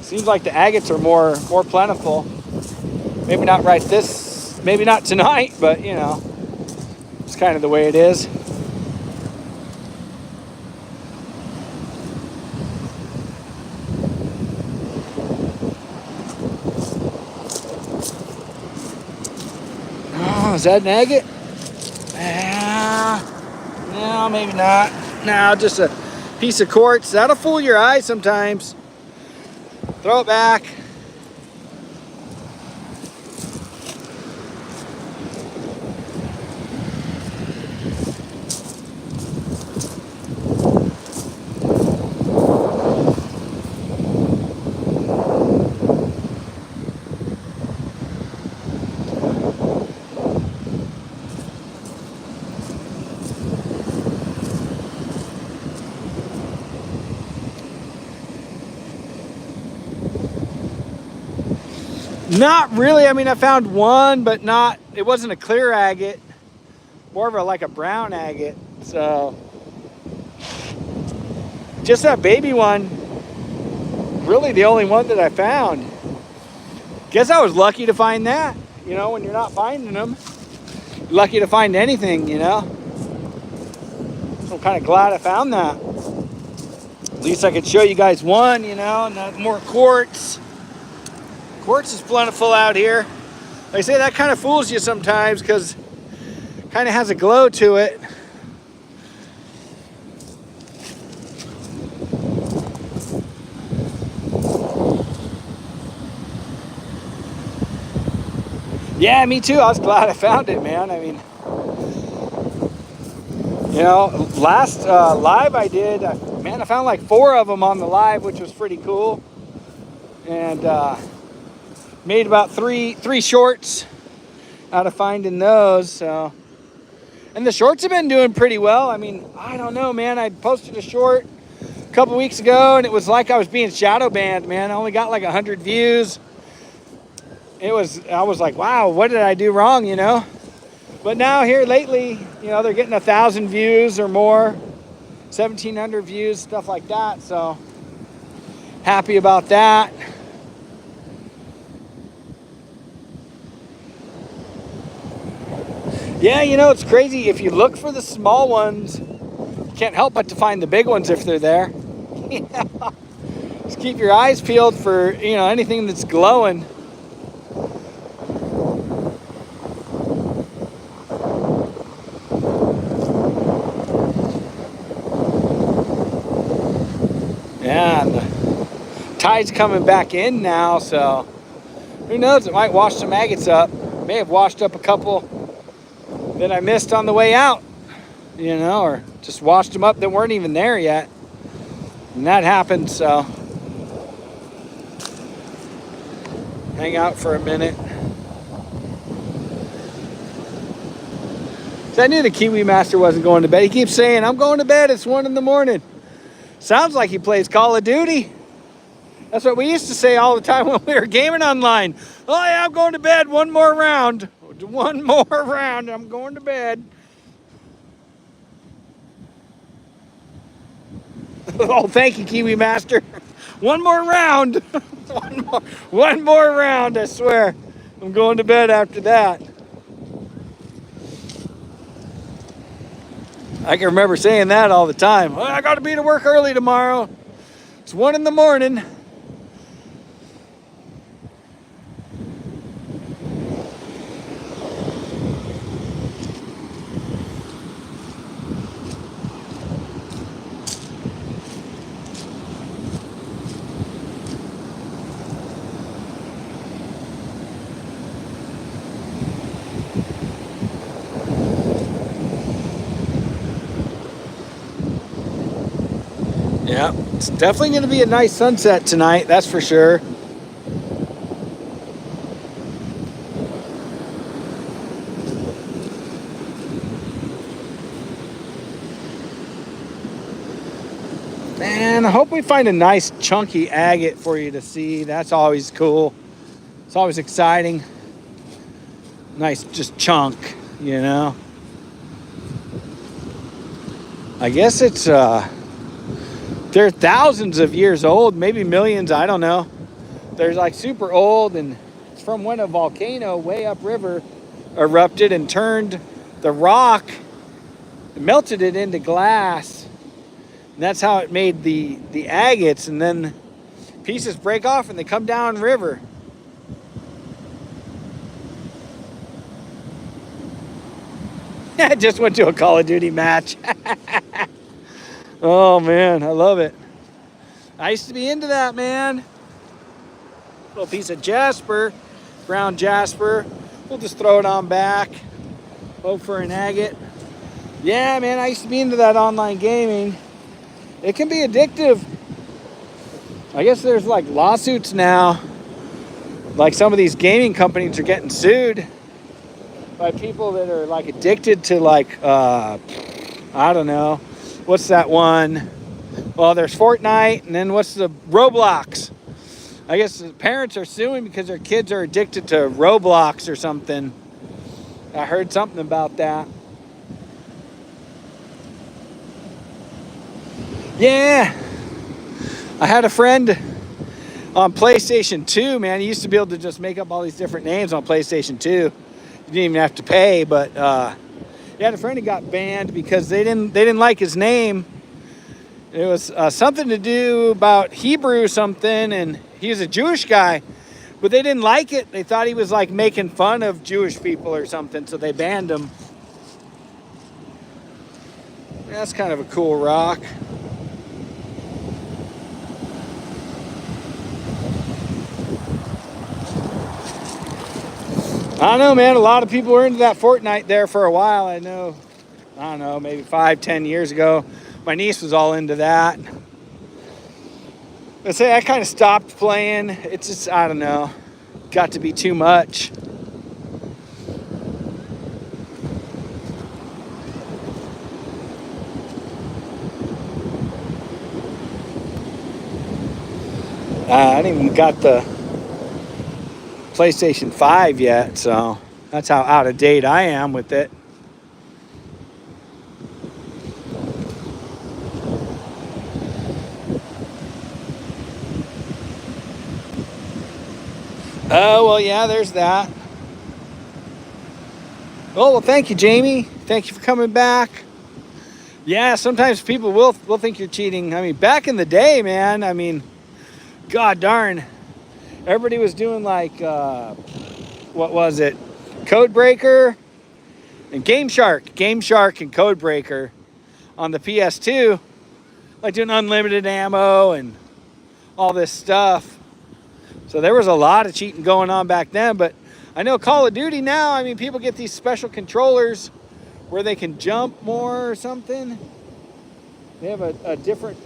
Seems like the agates are more plentiful. Maybe not maybe not tonight, but it's kind of the way it is. Oh, is that an agate? No, maybe not. No, just a piece of quartz. That'll fool your eyes sometimes. Throw it back. Not really. I mean, I found one, but it wasn't a clear agate. More of like a brown agate. So, just that baby one, really the only one that I found. Guess I was lucky to find that. When you're not finding them, you're lucky to find anything, So I'm kind of glad I found that. At least I could show you guys one, and more quartz. Quartz is plentiful out here. Like I say, that kind of fools you sometimes because it kind of has a glow to it. Yeah, me too. I was glad I found it, man. I mean, last live I did, I found like 4 of them on the live, which was pretty cool. And made about three shorts out of finding those. So, and the shorts have been doing pretty well. I mean, I don't know, man. I posted a short a couple weeks ago, and it was like I was being shadow banned, man. I only got like 100 views. I was like, wow, what did I do wrong, But now here lately, they're getting 1,000 views or more, 1,700 views, stuff like that. So happy about that. Yeah, it's crazy. If you look for the small ones, you can't help but to find the big ones if they're there. Just keep your eyes peeled for, anything that's glowing. Yeah, and the tide's coming back in now, so who knows? It might wash some agates up. May have washed up a couple that I missed on the way out, or just washed them up that weren't even there yet. And that happened, so hang out for a minute. So I knew the Kiwi Master wasn't going to bed. He keeps saying, I'm going to bed, it's 1 a.m. Sounds like he plays Call of Duty. That's what we used to say all the time when we were gaming online. Oh yeah, I'm going to bed, 1 more round. One more round and I'm going to bed. Oh, thank you, Kiwi Master. One more round. One more round, I swear. I'm going to bed after that. I can remember saying that all the time. Oh, I got to be to work early tomorrow. It's 1 in the morning. Yeah, it's definitely going to be a nice sunset tonight, that's for sure. Man, I hope we find a nice chunky agate for you to see. That's always cool. It's always exciting. Nice just chunk, you know. I guess it's they're thousands of years old, maybe millions, I don't know. They're like super old, and it's from when a volcano way upriver erupted and turned the rock, melted it into glass. And that's how it made the agates, and then pieces break off and they come down river. I just went to a Call of Duty match. Oh man, I love it. I used to be into that, man. Little piece of jasper, brown jasper. We'll just throw it on back. Hope for an agate. Yeah, man, I used to be into that online gaming. It can be addictive. I guess there's like lawsuits now. Like some of these gaming companies are getting sued by people that are like addicted to like, I don't know. What's that one? Well, there's Fortnite, and then what's the Roblox? I guess the parents are suing because their kids are addicted to Roblox or something. I heard something about that. Yeah. I had a friend on PlayStation 2, man. He used to be able to just make up all these different names on PlayStation 2. You didn't even have to pay, but he had a friend who got banned because they didn't like his name. It was something to do about Hebrew something, and he was a Jewish guy, but they didn't like it. They thought he was like making fun of Jewish people or something, so they banned him. That's kind of a cool rock. I don't know, man. A lot of people were into that Fortnite there for a while. I don't know, maybe 5-10 years ago. My niece was all into that. But say I kind of stopped playing. It's just, I don't know, got to be too much. I haven't even got the PlayStation 5 yet, so that's how out of date I am with it. Oh, well, yeah, there's that. Oh, well, thank you, Jamie. Thank you for coming back. Yeah, sometimes people will think you're cheating. I mean, back in the day, man, I mean, god darn, everybody was doing like, what was it? Codebreaker and Game Shark and Codebreaker on the PS2, like doing unlimited ammo and all this stuff. So there was a lot of cheating going on back then, but I know Call of Duty now, I mean, people get these special controllers where they can jump more or something. They have a different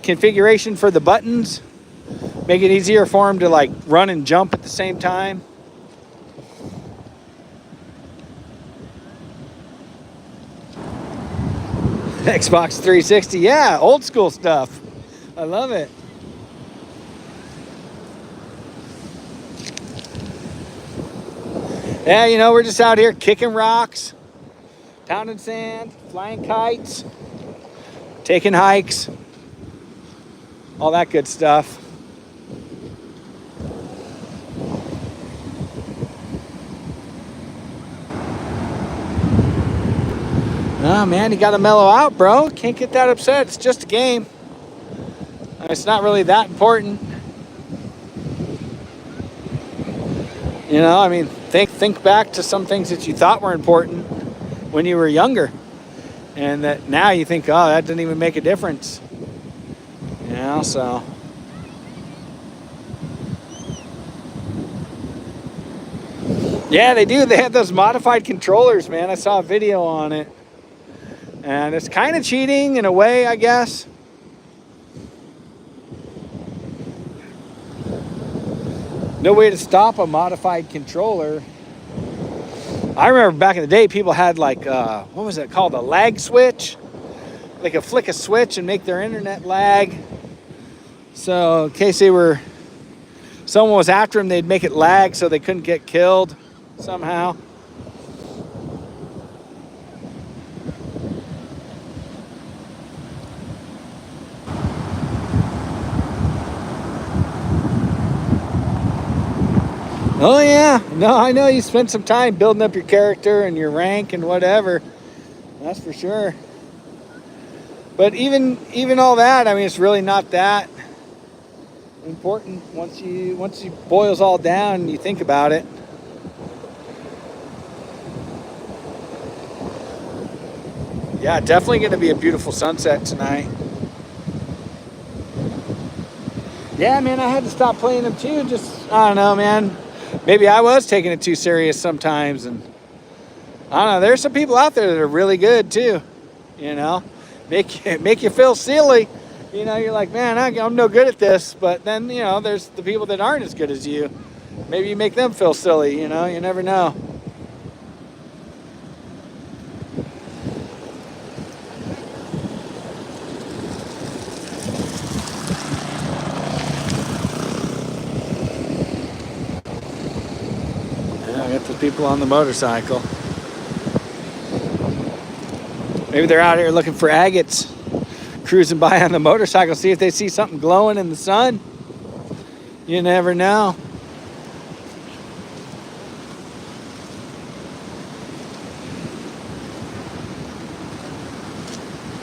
configuration for the buttons. Make it easier for them to like run and jump at the same time. Xbox 360, yeah, old school stuff. I love it. Yeah, you know, we're just out here kicking rocks, pounding sand, flying kites, taking hikes, all that good stuff. Oh man, you gotta mellow out, bro. Can't get that upset. It's just a game. It's not really that important. You know, I mean, think back to some things that you thought were important when you were younger, and that now you think, oh, that didn't even make a difference. You know, so. Yeah, they do. They have those modified controllers, man. I saw a video on it. And it's kind of cheating in a way, I guess. No way to stop a modified controller. I remember back in the day, people had like, what was it called? A lag switch? They could flick a switch and make their internet lag. So in case someone was after them, they'd make it lag so they couldn't get killed somehow. Oh yeah, no, I know you spent some time building up your character and your rank and whatever. That's for sure. But even all that, I mean, it's really not that important once you boils all down and you think about it. Yeah, definitely going to be a beautiful sunset tonight. Yeah, man, I had to stop playing them too. Just, I don't know, man. Maybe I was taking it too serious sometimes, and I don't know. There's some people out there that are really good too. You know, make you feel silly. You know, you're like, man, I'm no good at this. But then, you know, there's the people that aren't as good as you. Maybe you make them feel silly. You know, you never know. Got the people on the motorcycle. Maybe they're out here looking for agates, cruising by on the motorcycle, see if they see something glowing in the sun. You never know.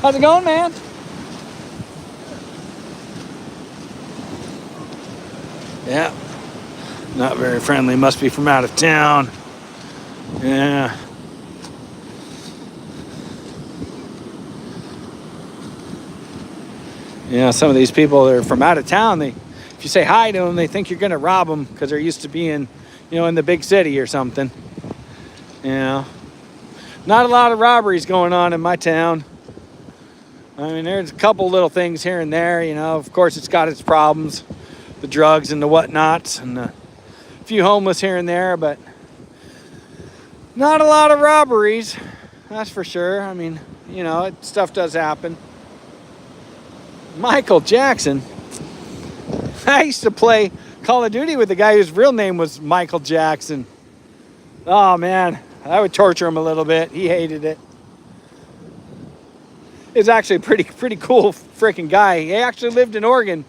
How's it going, man? Yeah. Not very friendly. Must be from out of town. Yeah. Yeah, some of these people that are from out of town, if you say hi to them, they think you're going to rob them because they're used to being, you know, in the big city or something. You know, not a lot of robberies going on in my town. I mean, there's a couple little things here and there, you know. Of course, it's got its problems, the drugs and the whatnots, and a few homeless here and there, but not a lot of robberies, that's for sure. I mean, you know, stuff does happen. Michael Jackson. I used to play Call of Duty with a guy whose real name was Michael Jackson. Oh man, I would torture him a little bit. He hated it. He's actually a pretty cool freaking guy. He actually lived in Oregon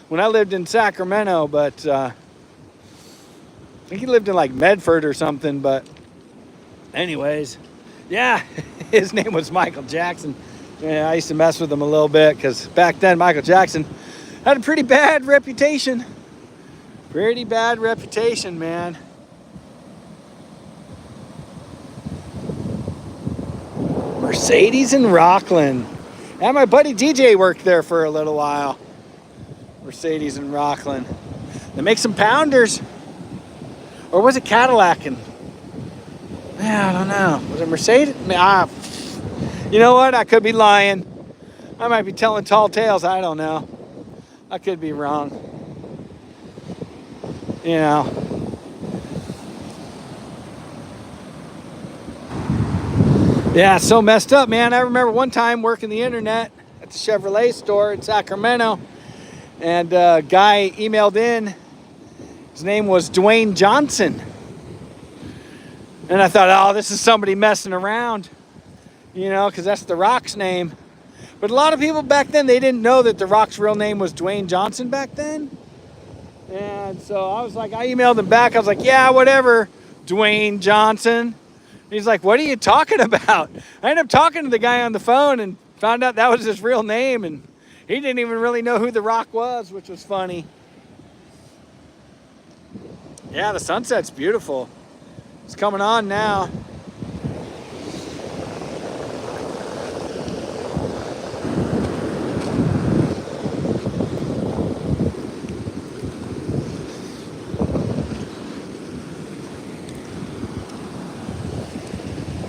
when I lived in Sacramento, but I think he lived in like Medford or something. But anyways, yeah, his name was Michael Jackson. Yeah, I used to mess with him a little bit because back then Michael Jackson had a pretty bad reputation. Pretty bad reputation, man. Mercedes in Rockland. And my buddy DJ worked there for a little while. Mercedes in Rockland. They make some pounders. Or was it Cadillac? Yeah, I don't know. Was it Mercedes? You know what? I could be lying. I might be telling tall tales. I don't know. I could be wrong. You know. Yeah, it's so messed up, man. I remember one time working the internet at the Chevrolet store in Sacramento, and a guy emailed in. His name was Dwayne Johnson. And I thought, oh, this is somebody messing around, you know, because that's The Rock's name. But a lot of people back then, they didn't know that The Rock's real name was Dwayne Johnson back then. And so I was like, I emailed him back. I was like, yeah, whatever, Dwayne Johnson. He's like, what are you talking about? I ended up talking to the guy on the phone and found out that was his real name. And he didn't even really know who The Rock was, which was funny. Yeah, the sunset's beautiful. It's coming on now.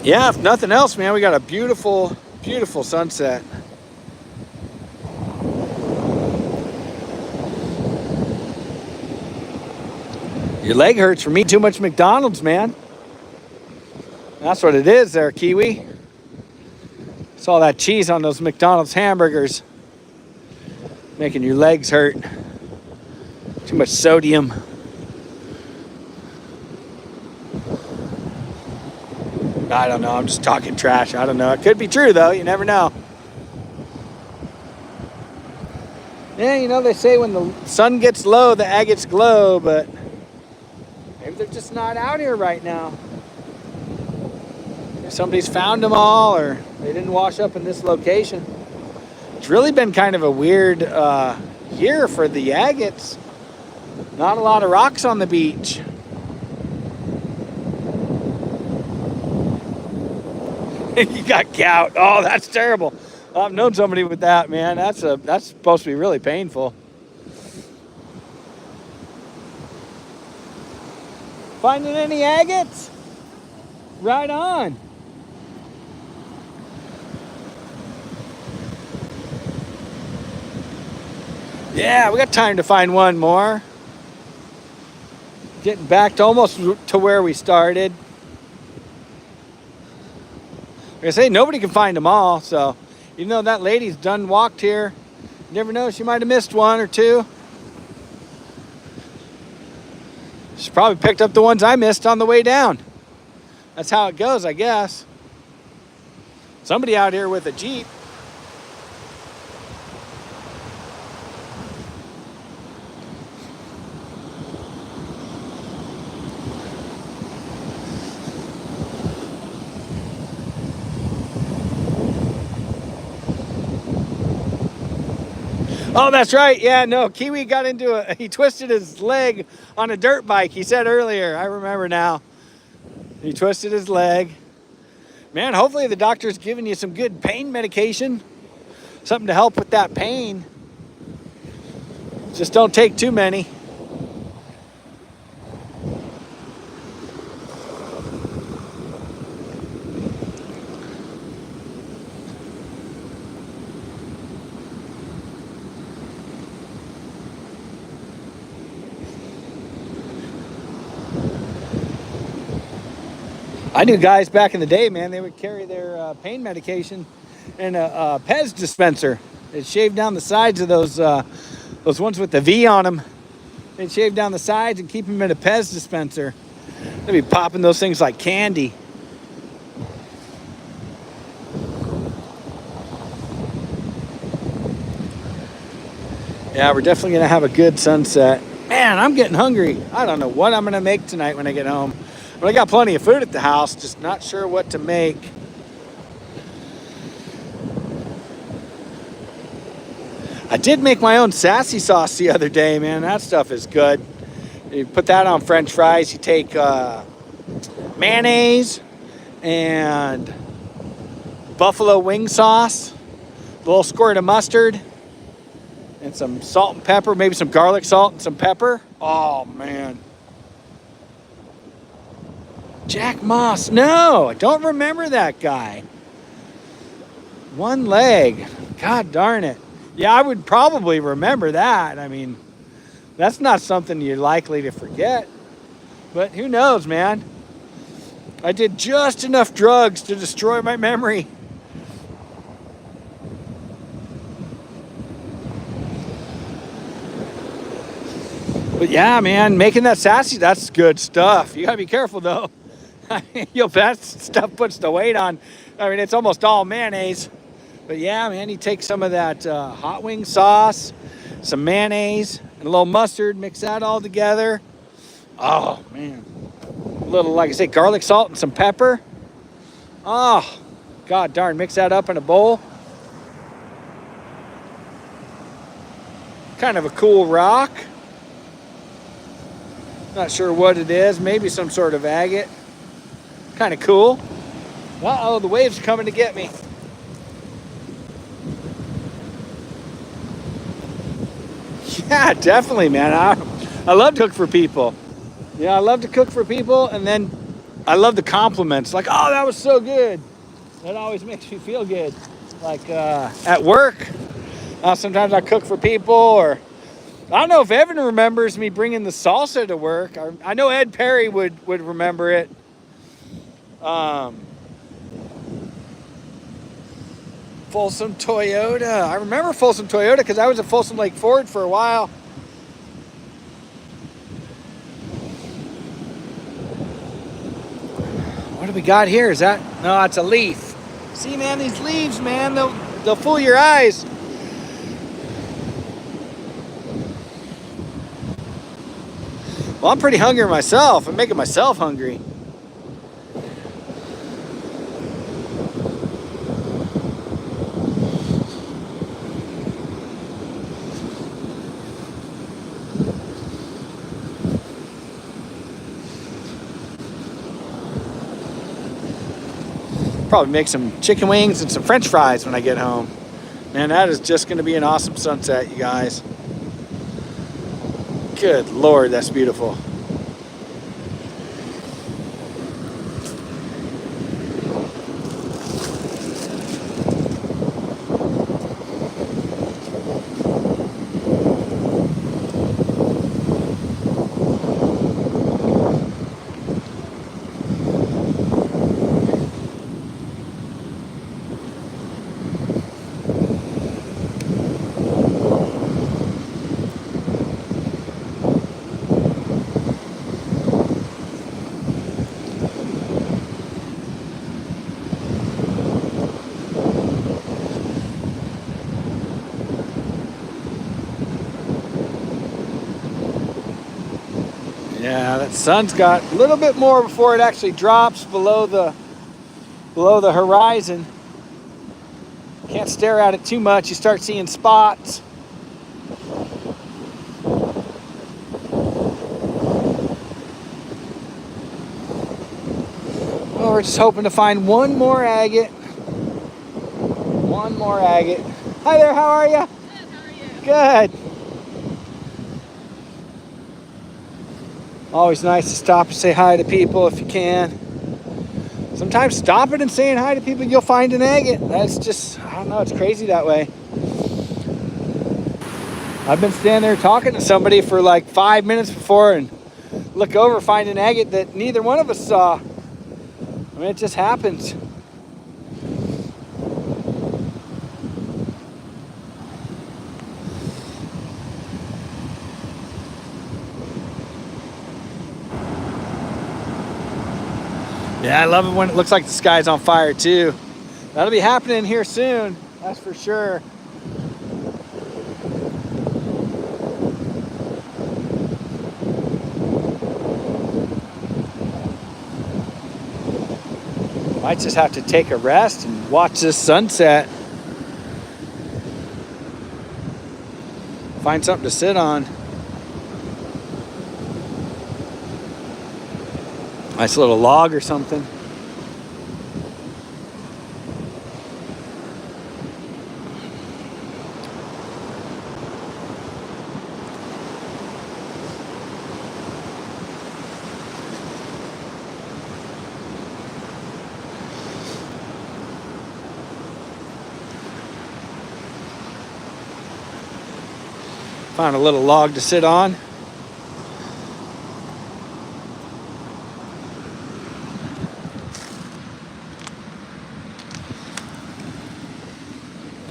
Yeah, if nothing else, man, we got a beautiful, beautiful sunset. Your leg hurts from eating too much McDonald's, man. That's what it is there, Kiwi. It's all that cheese on those McDonald's hamburgers. Making your legs hurt. Too much sodium. I don't know. I'm just talking trash. I don't know. It could be true, though. You never know. Yeah, you know, they say when the sun gets low, the agates glow, but maybe they're just not out here right now. If somebody's found them all, or they didn't wash up in this location. It's really been kind of a weird year for the agates. Not a lot of rocks on the beach. You got gout. Oh, that's terrible. I've known somebody with that, man. That's supposed to be really painful. Finding any agates? Right on. Yeah, we got time to find one more. Getting back to almost to where we started. Like I say, nobody can find them all, so even though that lady's done walked here, you never know, she might have missed one or two. She probably picked up the ones I missed on the way down. That's how it goes, I guess. Somebody out here with a Jeep. Oh, that's right. Yeah, no, Kiwi got into he twisted his leg on a dirt bike, he said earlier. I remember now. He twisted his leg. Man, hopefully the doctor's giving you some good pain medication. Something to help with that pain. Just don't take too many. I knew guys back in the day, man, they would carry their pain medication in a Pez dispenser. They'd shave down the sides of those ones with the V on them. They'd shave down the sides and keep them in a Pez dispenser. They'd be popping those things like candy. Yeah, we're definitely going to have a good sunset. Man, I'm getting hungry. I don't know what I'm going to make tonight when I get home. But I got plenty of food at the house, just not sure what to make. I did make my own sassy sauce the other day, man. That stuff is good. You put that on French fries. You take mayonnaise and buffalo wing sauce, a little squirt of mustard, and some salt and pepper, maybe some garlic salt and some pepper. Oh, man. Jack Moss. No, I don't remember that guy. One leg. God darn it. Yeah, I would probably remember that. I mean, that's not something you're likely to forget. But who knows, man? I did just enough drugs to destroy my memory. But yeah, man, making that sassy, that's good stuff. You gotta be careful, though. You'll bet stuff puts the weight on. I mean, it's almost all mayonnaise. But yeah, man, you take some of that hot wing sauce, some mayonnaise, and a little mustard, mix that all together. Oh, man. A little, like I say, garlic salt and some pepper. Oh, God darn, mix that up in a bowl. Kind of a cool rock. Not sure what it is. Maybe some sort of agate. Kind of cool. Uh-oh, the wave's coming to get me. Yeah, definitely, man. I love to cook for people. Yeah, I love to cook for people, and then I love the compliments. Like, oh, that was so good. That always makes me feel good. Like at work, sometimes I cook for people, or I don't know if Evan remembers me bringing the salsa to work. I know Ed Perry would remember it. Folsom Toyota. I remember Folsom Toyota because I was at Folsom Lake Ford for a while. What do we got here? Is that? No, it's a leaf. See, man, these leaves, man, they'll fool your eyes. Well, I'm pretty hungry myself. I'm making myself hungry. Probably make some chicken wings and some French fries when I get home. Man, that is just going to be an awesome sunset, you guys. Good Lord, that's beautiful. Yeah, that sun's got a little bit more before it actually drops below the horizon. Can't stare at it too much. You start seeing spots. Well, we're just hoping to find one more agate. One more agate. Hi there, how are you? Good, how are you? Good. Always nice to stop and say hi to people if you can. Sometimes stopping and saying hi to people, you'll find an agate. That's just, I don't know, it's crazy that way. I've been standing there talking to somebody for like 5 minutes before and look over, find an agate that neither one of us saw. I mean, it just happens. Yeah, I love it when it looks like the sky's on fire too. That'll be happening here soon, that's for sure. Might just have to take a rest and watch this sunset. Find something to sit on. Nice little log or something. Find a little log to sit on.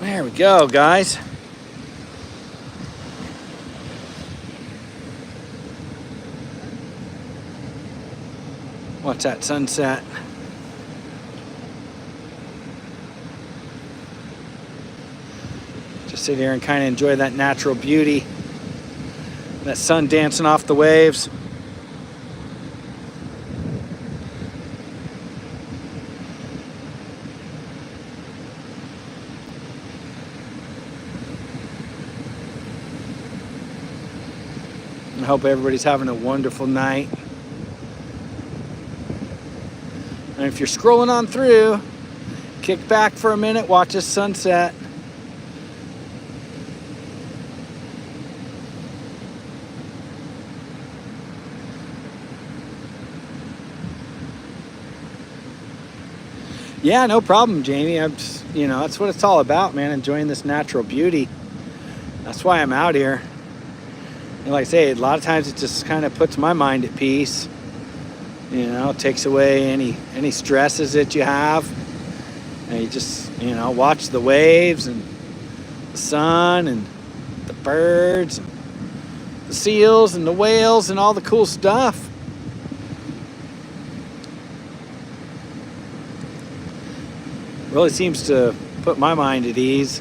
There we go, guys. Watch that sunset. Just sit here and kind of enjoy that natural beauty. That sun dancing off the waves. I hope everybody's having a wonderful night. And if you're scrolling on through, kick back for a minute, watch this sunset. Yeah, no problem, Jamie. I'm just, that's what it's all about, man. Enjoying this natural beauty. That's why I'm out here. And like I say, a lot of times it just kind of puts my mind at peace. It takes away any stresses that you have. And you just, watch the waves and the sun and the birds and the seals and the whales and all the cool stuff. Really seems to put my mind at ease.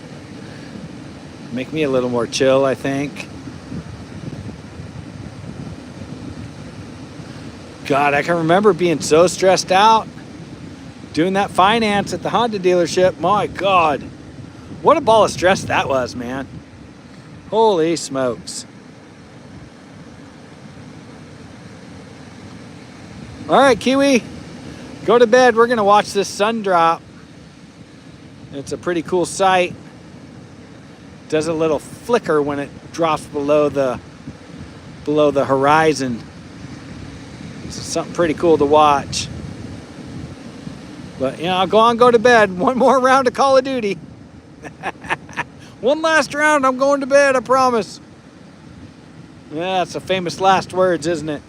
Make me a little more chill, I think. God, I can remember being so stressed out doing that finance at the Honda dealership. My God, what a ball of stress that was, man. Holy smokes. All right, Kiwi, go to bed. We're going to watch this sun drop. It's a pretty cool sight. Does a little flicker when it drops below the horizon. It's something pretty cool to watch. But I'll go to bed. One more round of Call of Duty. One last round, I'm going to bed, I promise. Yeah, that's the famous last words, isn't it?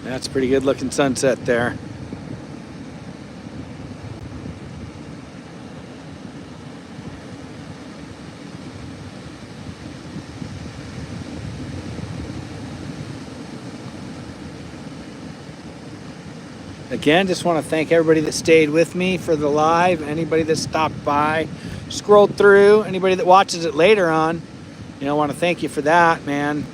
That's a pretty good looking sunset there. Again, just want to thank everybody that stayed with me for the live, anybody that stopped by, scrolled through, anybody that watches it later on. I want to thank you for that, man.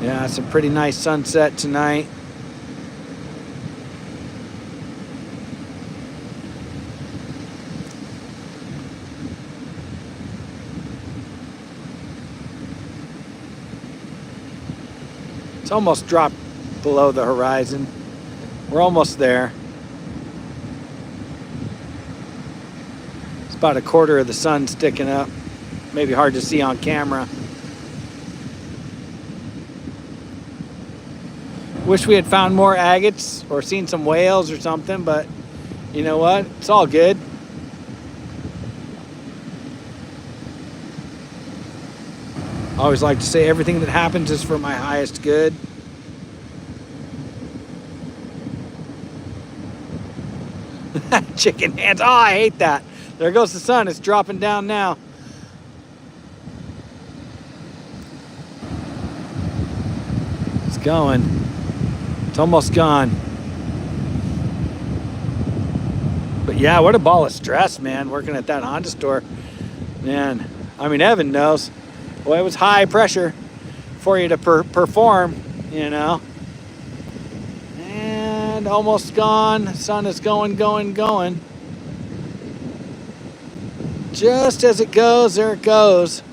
Yeah, it's a pretty nice sunset tonight. It's almost dropped below the horizon. We're almost there. It's about a quarter of the sun sticking up. Maybe hard to see on camera. Wish we had found more agates or seen some whales or something, but you know what? It's all good. I always like to say everything that happens is for my highest good. Chicken hands. Oh, I hate that. There goes the sun. It's dropping down now. It's going. It's almost gone. But yeah, what a ball of stress, man, working at that Honda store. Man, Evan knows. Well, it was high pressure for you to perform, And almost gone. Sun is going. Just as it goes, there it goes.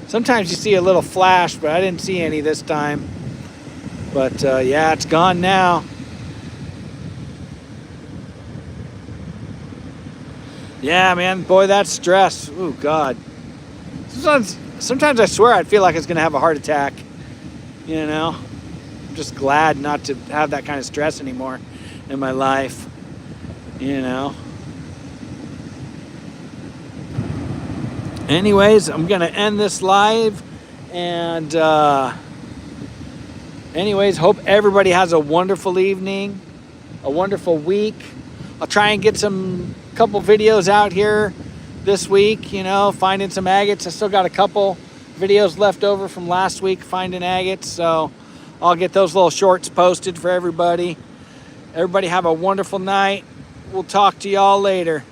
Sometimes you see a little flash, but I didn't see any this time. But yeah, it's gone now. Yeah, man, boy, that's stress. Ooh, God. Sometimes I swear I'd feel like I was going to have a heart attack. I'm just glad not to have that kind of stress anymore in my life. Anyways, I'm going to end this live And anyways, hope everybody has a wonderful evening, a wonderful week. I'll try and get couple videos out here this week, you know, finding some agates. I still got a couple videos left over from last week finding agates, so I'll get those little shorts posted for everybody. Everybody have a wonderful night. We'll talk to y'all later.